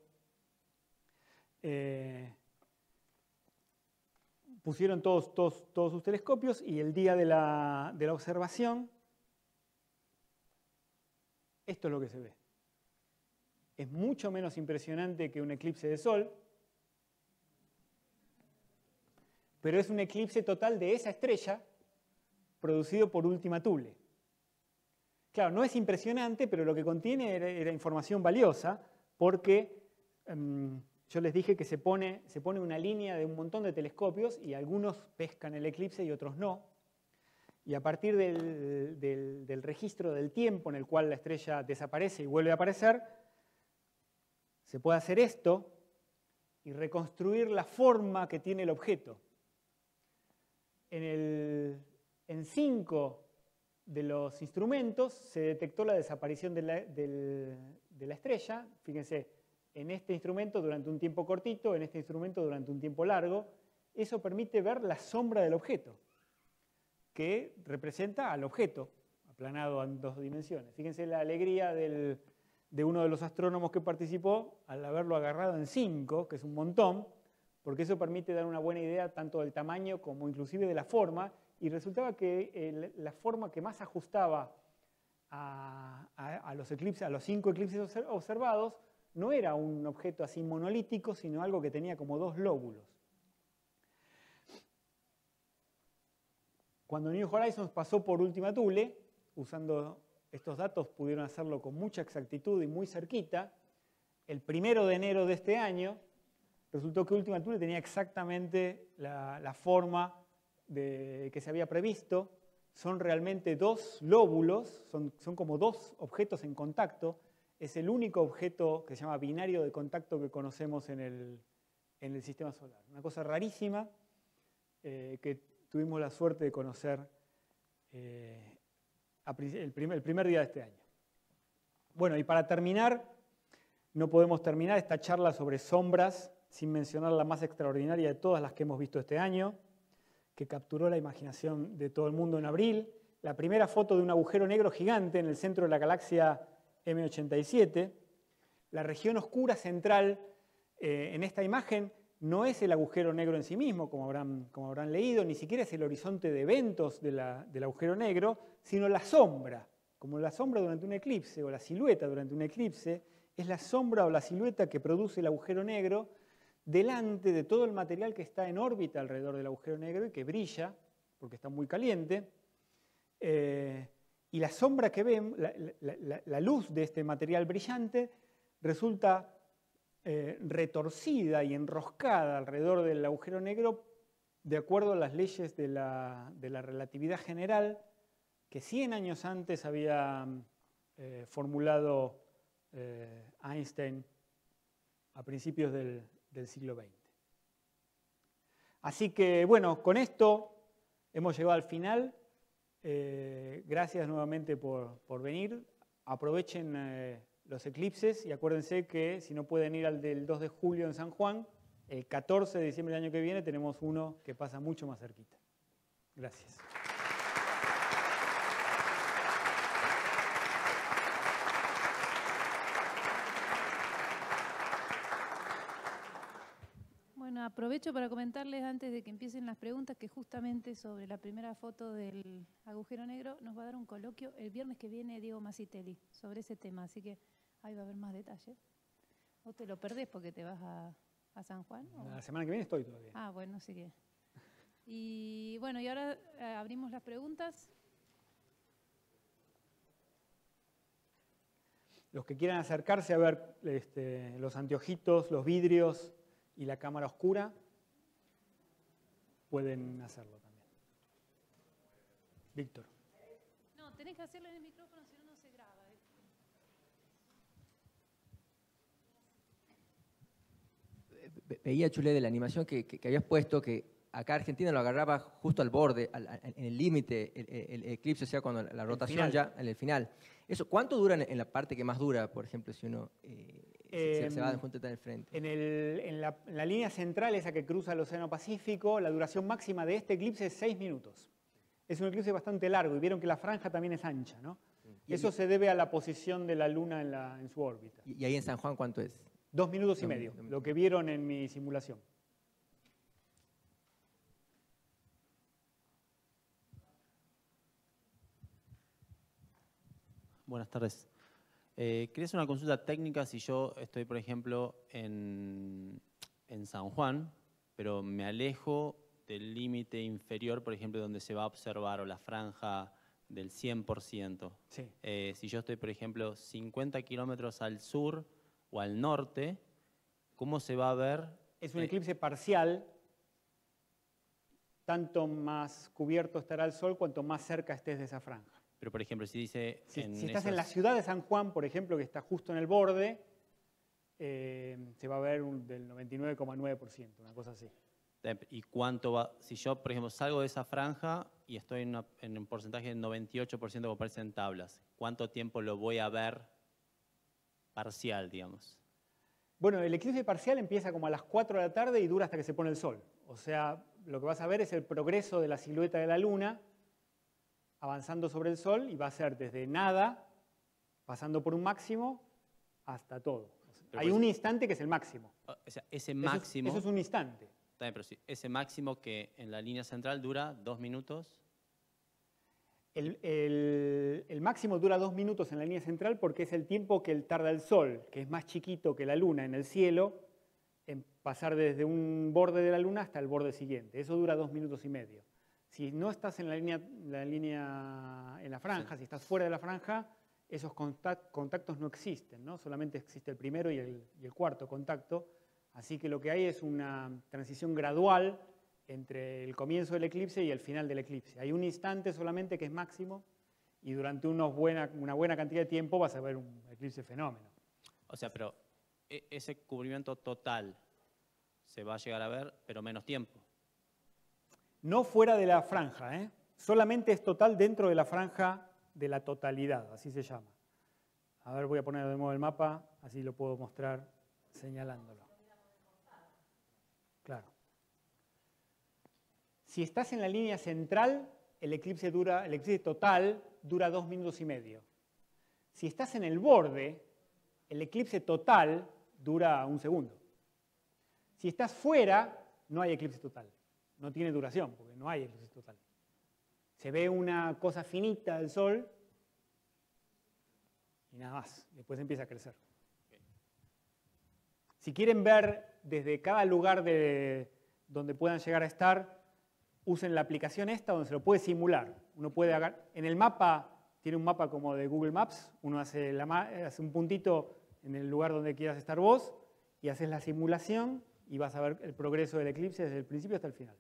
Pusieron todos sus telescopios, y el día de la observación, esto es lo que se ve. Es mucho menos impresionante que un eclipse de Sol, pero es un eclipse total de esa estrella producido por Ultima Thule. Claro, no es impresionante, pero lo que contiene era información valiosa, porque yo les dije que se pone una línea de un montón de telescopios y algunos pescan el eclipse y otros no. Y a partir del registro del tiempo en el cual la estrella desaparece y vuelve a aparecer, se puede hacer esto y reconstruir la forma que tiene el objeto. En 5 de los instrumentos se detectó la desaparición de la estrella. Fíjense, en este instrumento durante un tiempo cortito, en este instrumento durante un tiempo largo. Eso permite ver la sombra del objeto, que representa al objeto aplanado en 2 dimensiones. Fíjense la alegría de uno de los astrónomos que participó al haberlo agarrado en 5, que es un montón, porque eso permite dar una buena idea tanto del tamaño como inclusive de la forma, y resultaba que la forma que más ajustaba a los eclipses, a los 5 eclipses observados, no era un objeto así monolítico, sino algo que tenía como 2 lóbulos. Cuando New Horizons pasó por Ultima Thule, usando estos datos pudieron hacerlo con mucha exactitud y muy cerquita. El 1 de enero de este año resultó que Ultima Thule tenía exactamente la forma que se había previsto. Son realmente 2 lóbulos, son como 2 objetos en contacto. Es el único objeto que se llama binario de contacto que conocemos en el sistema solar. Una cosa rarísima que tuvimos la suerte de conocer el primer día de este año. Bueno, y para terminar, no podemos terminar esta charla sobre sombras sin mencionar la más extraordinaria de todas las que hemos visto este año, que capturó la imaginación de todo el mundo en abril. La primera foto de un agujero negro gigante en el centro de la galaxia M87. La región oscura central en esta imagen no es el agujero negro en sí mismo, como habrán leído, ni siquiera es el horizonte de eventos del agujero negro, sino la sombra, como la sombra durante un eclipse o la silueta durante un eclipse, es la sombra o la silueta que produce el agujero negro delante de todo el material que está en órbita alrededor del agujero negro y que brilla, porque está muy caliente. Y la sombra que ven, la luz de este material brillante, resulta retorcida y enroscada alrededor del agujero negro de acuerdo a las leyes de la relatividad general que 100 años antes había formulado Einstein a principios del siglo XX. Así que, bueno, con esto hemos llegado al final. Gracias nuevamente por venir. Aprovechen los eclipses y acuérdense que si no pueden ir al del 2 de julio en San Juan, el 14 de diciembre del año que viene tenemos uno que pasa mucho más cerquita. Gracias. Bueno, aprovecho para comentarles antes de que empiecen las preguntas que justamente sobre la primera foto del agujero negro nos va a dar un coloquio el viernes que viene Diego Masitelli sobre ese tema, así que ahí va a haber más detalles. ¿O te lo perdés porque te vas a San Juan? ¿O? La semana que viene estoy todavía. Ah, bueno, sí que. Y bueno, y ahora abrimos las preguntas. Los que quieran acercarse a ver los anteojitos, los vidrios y la cámara oscura, pueden hacerlo también. Víctor. No, tenés que hacerlo en el micrófono, si no, no se graba. Veía, Chulé, de la animación que habías puesto, que acá Argentina lo agarraba justo al borde, en el límite, el eclipse, o sea, cuando la rotación ya en el final. Eso, ¿cuánto dura en la parte que más dura, por ejemplo, si uno se va de junto en el frente? En la línea central, esa que cruza el Océano Pacífico, la duración máxima de este eclipse es 6 minutos. Es un eclipse bastante largo y vieron que la franja también es ancha, ¿no? Eso se debe a la posición de la Luna en su órbita. ¿Y ahí en San Juan cuánto es? 2 minutos y medio, lo que vieron en mi simulación. Buenas tardes. Quería hacer una consulta técnica si yo estoy, por ejemplo, en San Juan, pero me alejo del límite inferior, por ejemplo, donde se va a observar, o la franja del 100%. Sí. Si yo estoy, por ejemplo, 50 kilómetros al sur o al norte, ¿cómo se va a ver? Es un eclipse parcial. Tanto más cubierto estará el sol, cuanto más cerca estés de esa franja. Pero, por ejemplo, si dice... Si estás en la ciudad de San Juan, por ejemplo, que está justo en el borde, se va a ver del 99,9%, una cosa así. ¿Y cuánto va? Si yo, por ejemplo, salgo de esa franja y estoy en un porcentaje del 98%, como aparece en tablas, ¿cuánto tiempo lo voy a ver parcial, digamos? Bueno, el eclipse parcial empieza como a las 4 de la tarde y dura hasta que se pone el sol. O sea, lo que vas a ver es el progreso de la silueta de la Luna avanzando sobre el sol, y va a ser desde nada, pasando por un máximo, hasta todo. Hay un instante que es el máximo. O sea, ese máximo... Eso es un instante. Está bien, pero sí, ese máximo que en la línea central dura 2 minutos. El máximo dura 2 minutos en la línea central porque es el tiempo que tarda el Sol, que es más chiquito que la Luna en el cielo, en pasar desde un borde de la Luna hasta el borde siguiente. Eso dura 2 minutos y medio. Si no estás en en la franja, sí. Si estás fuera de la franja, esos contactos no existen, ¿no? Solamente existe el primero y el cuarto contacto. Así que lo que hay es una transición gradual entre el comienzo del eclipse y el final del eclipse. Hay un instante solamente que es máximo y durante una buena cantidad de tiempo vas a ver un eclipse fenómeno. O sea, pero ese cubrimiento total se va a llegar a ver, pero menos tiempo. No fuera de la franja, solamente es total dentro de la franja de la totalidad, así se llama. A ver, voy a poner de nuevo el mapa, así lo puedo mostrar señalándolo. Claro. Si estás en la línea central, el eclipse total dura 2 minutos y medio. Si estás en el borde, el eclipse total dura 1 segundo. Si estás fuera, no hay eclipse total. No tiene duración, porque no hay eclipse total. Se ve una cosa finita del Sol y nada más. Después empieza a crecer. Si quieren ver desde cada lugar donde puedan llegar a estar, usen la aplicación esta donde se lo puede simular. Uno puede en el mapa, tiene un mapa como de Google Maps, uno hace un puntito en el lugar donde quieras estar vos y haces la simulación y vas a ver el progreso del eclipse desde el principio hasta el final.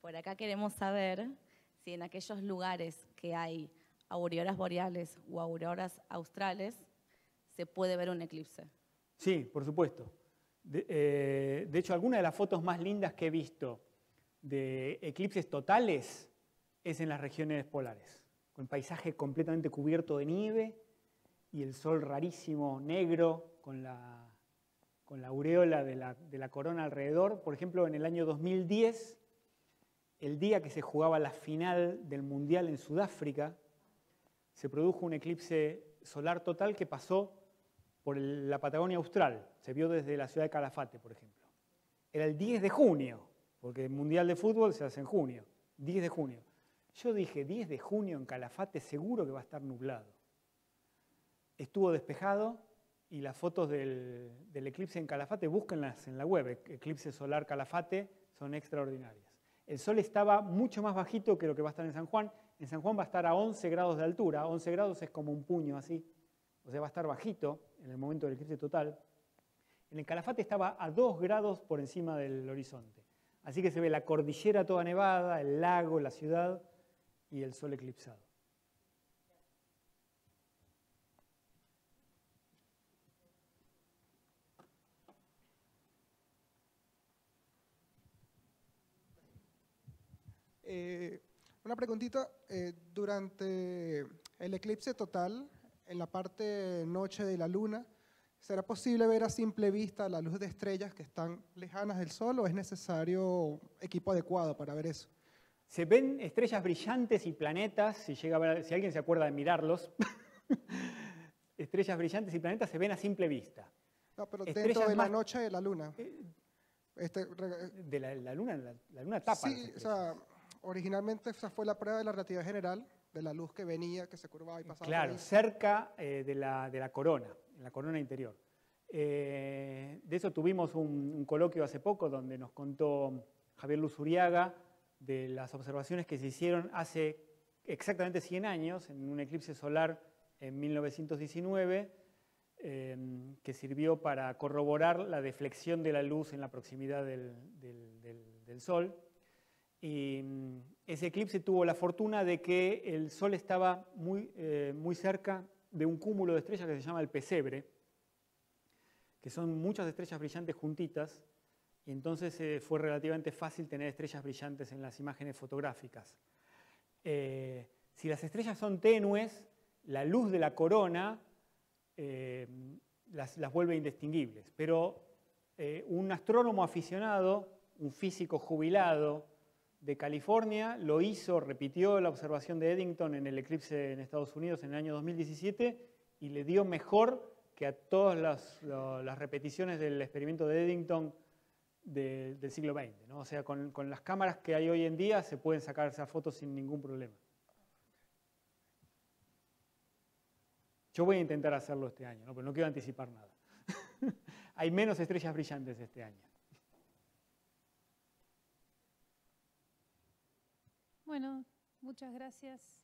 Por acá queremos saber si en aquellos lugares que hay auroras boreales o auroras australes se puede ver un eclipse. Sí, por supuesto. De hecho, alguna de las fotos más lindas que he visto de eclipses totales es en las regiones polares, con el paisaje completamente cubierto de nieve y el sol rarísimo, negro, con la aureola de la corona alrededor. Por ejemplo, en el año 2010, el día que se jugaba la final del Mundial en Sudáfrica, se produjo un eclipse solar total que pasó por la Patagonia Austral. Se vio desde la ciudad de Calafate, por ejemplo. Era el 10 de junio, porque el Mundial de Fútbol se hace en junio. 10 de junio. Yo dije, 10 de junio en Calafate seguro que va a estar nublado. Estuvo despejado y las fotos del eclipse en Calafate, búsquenlas en la web. Eclipse solar Calafate, son extraordinarias. El sol estaba mucho más bajito que lo que va a estar en San Juan. En San Juan va a estar a 11 grados de altura. 11 grados es como un puño así. O sea, va a estar bajito en el momento del eclipse total. En el Calafate estaba a 2 grados por encima del horizonte. Así que se ve la cordillera toda nevada, el lago, la ciudad y el sol eclipsado. Una preguntita. Durante el eclipse total, en la parte noche de la luna, ¿será posible ver a simple vista la luz de estrellas que están lejanas del Sol o es necesario equipo adecuado para ver eso? Se ven estrellas brillantes y planetas, si alguien se acuerda de mirarlos. Estrellas brillantes y planetas se ven a simple vista. No, pero dentro de la noche de la luna. De la luna tapa. Sí, o sea, originalmente esa fue la prueba de la relatividad general, de la luz que venía, que se curvaba y pasaba. Claro, cerca de la corona, en la corona interior. De eso tuvimos un coloquio hace poco donde nos contó Javier Luzuriaga de las observaciones que se hicieron hace exactamente 100 años en un eclipse solar en 1919 que sirvió para corroborar la deflexión de la luz en la proximidad del Sol. Y ese eclipse tuvo la fortuna de que el Sol estaba muy cerca de un cúmulo de estrellas que se llama el pesebre, que son muchas estrellas brillantes juntitas, y entonces fue relativamente fácil tener estrellas brillantes en las imágenes fotográficas. Si las estrellas son tenues, la luz de la corona las vuelve indistinguibles, pero un astrónomo aficionado, un físico jubilado de California, lo hizo, repitió la observación de Eddington en el eclipse en Estados Unidos en el año 2017 y le dio mejor que a todas las repeticiones del experimento de Eddington del siglo XX, ¿no? O sea, con las cámaras que hay hoy en día se pueden sacar esas fotos sin ningún problema. Yo voy a intentar hacerlo este año, ¿no? Pero no quiero anticipar nada. Hay menos estrellas brillantes este año. Bueno, muchas gracias.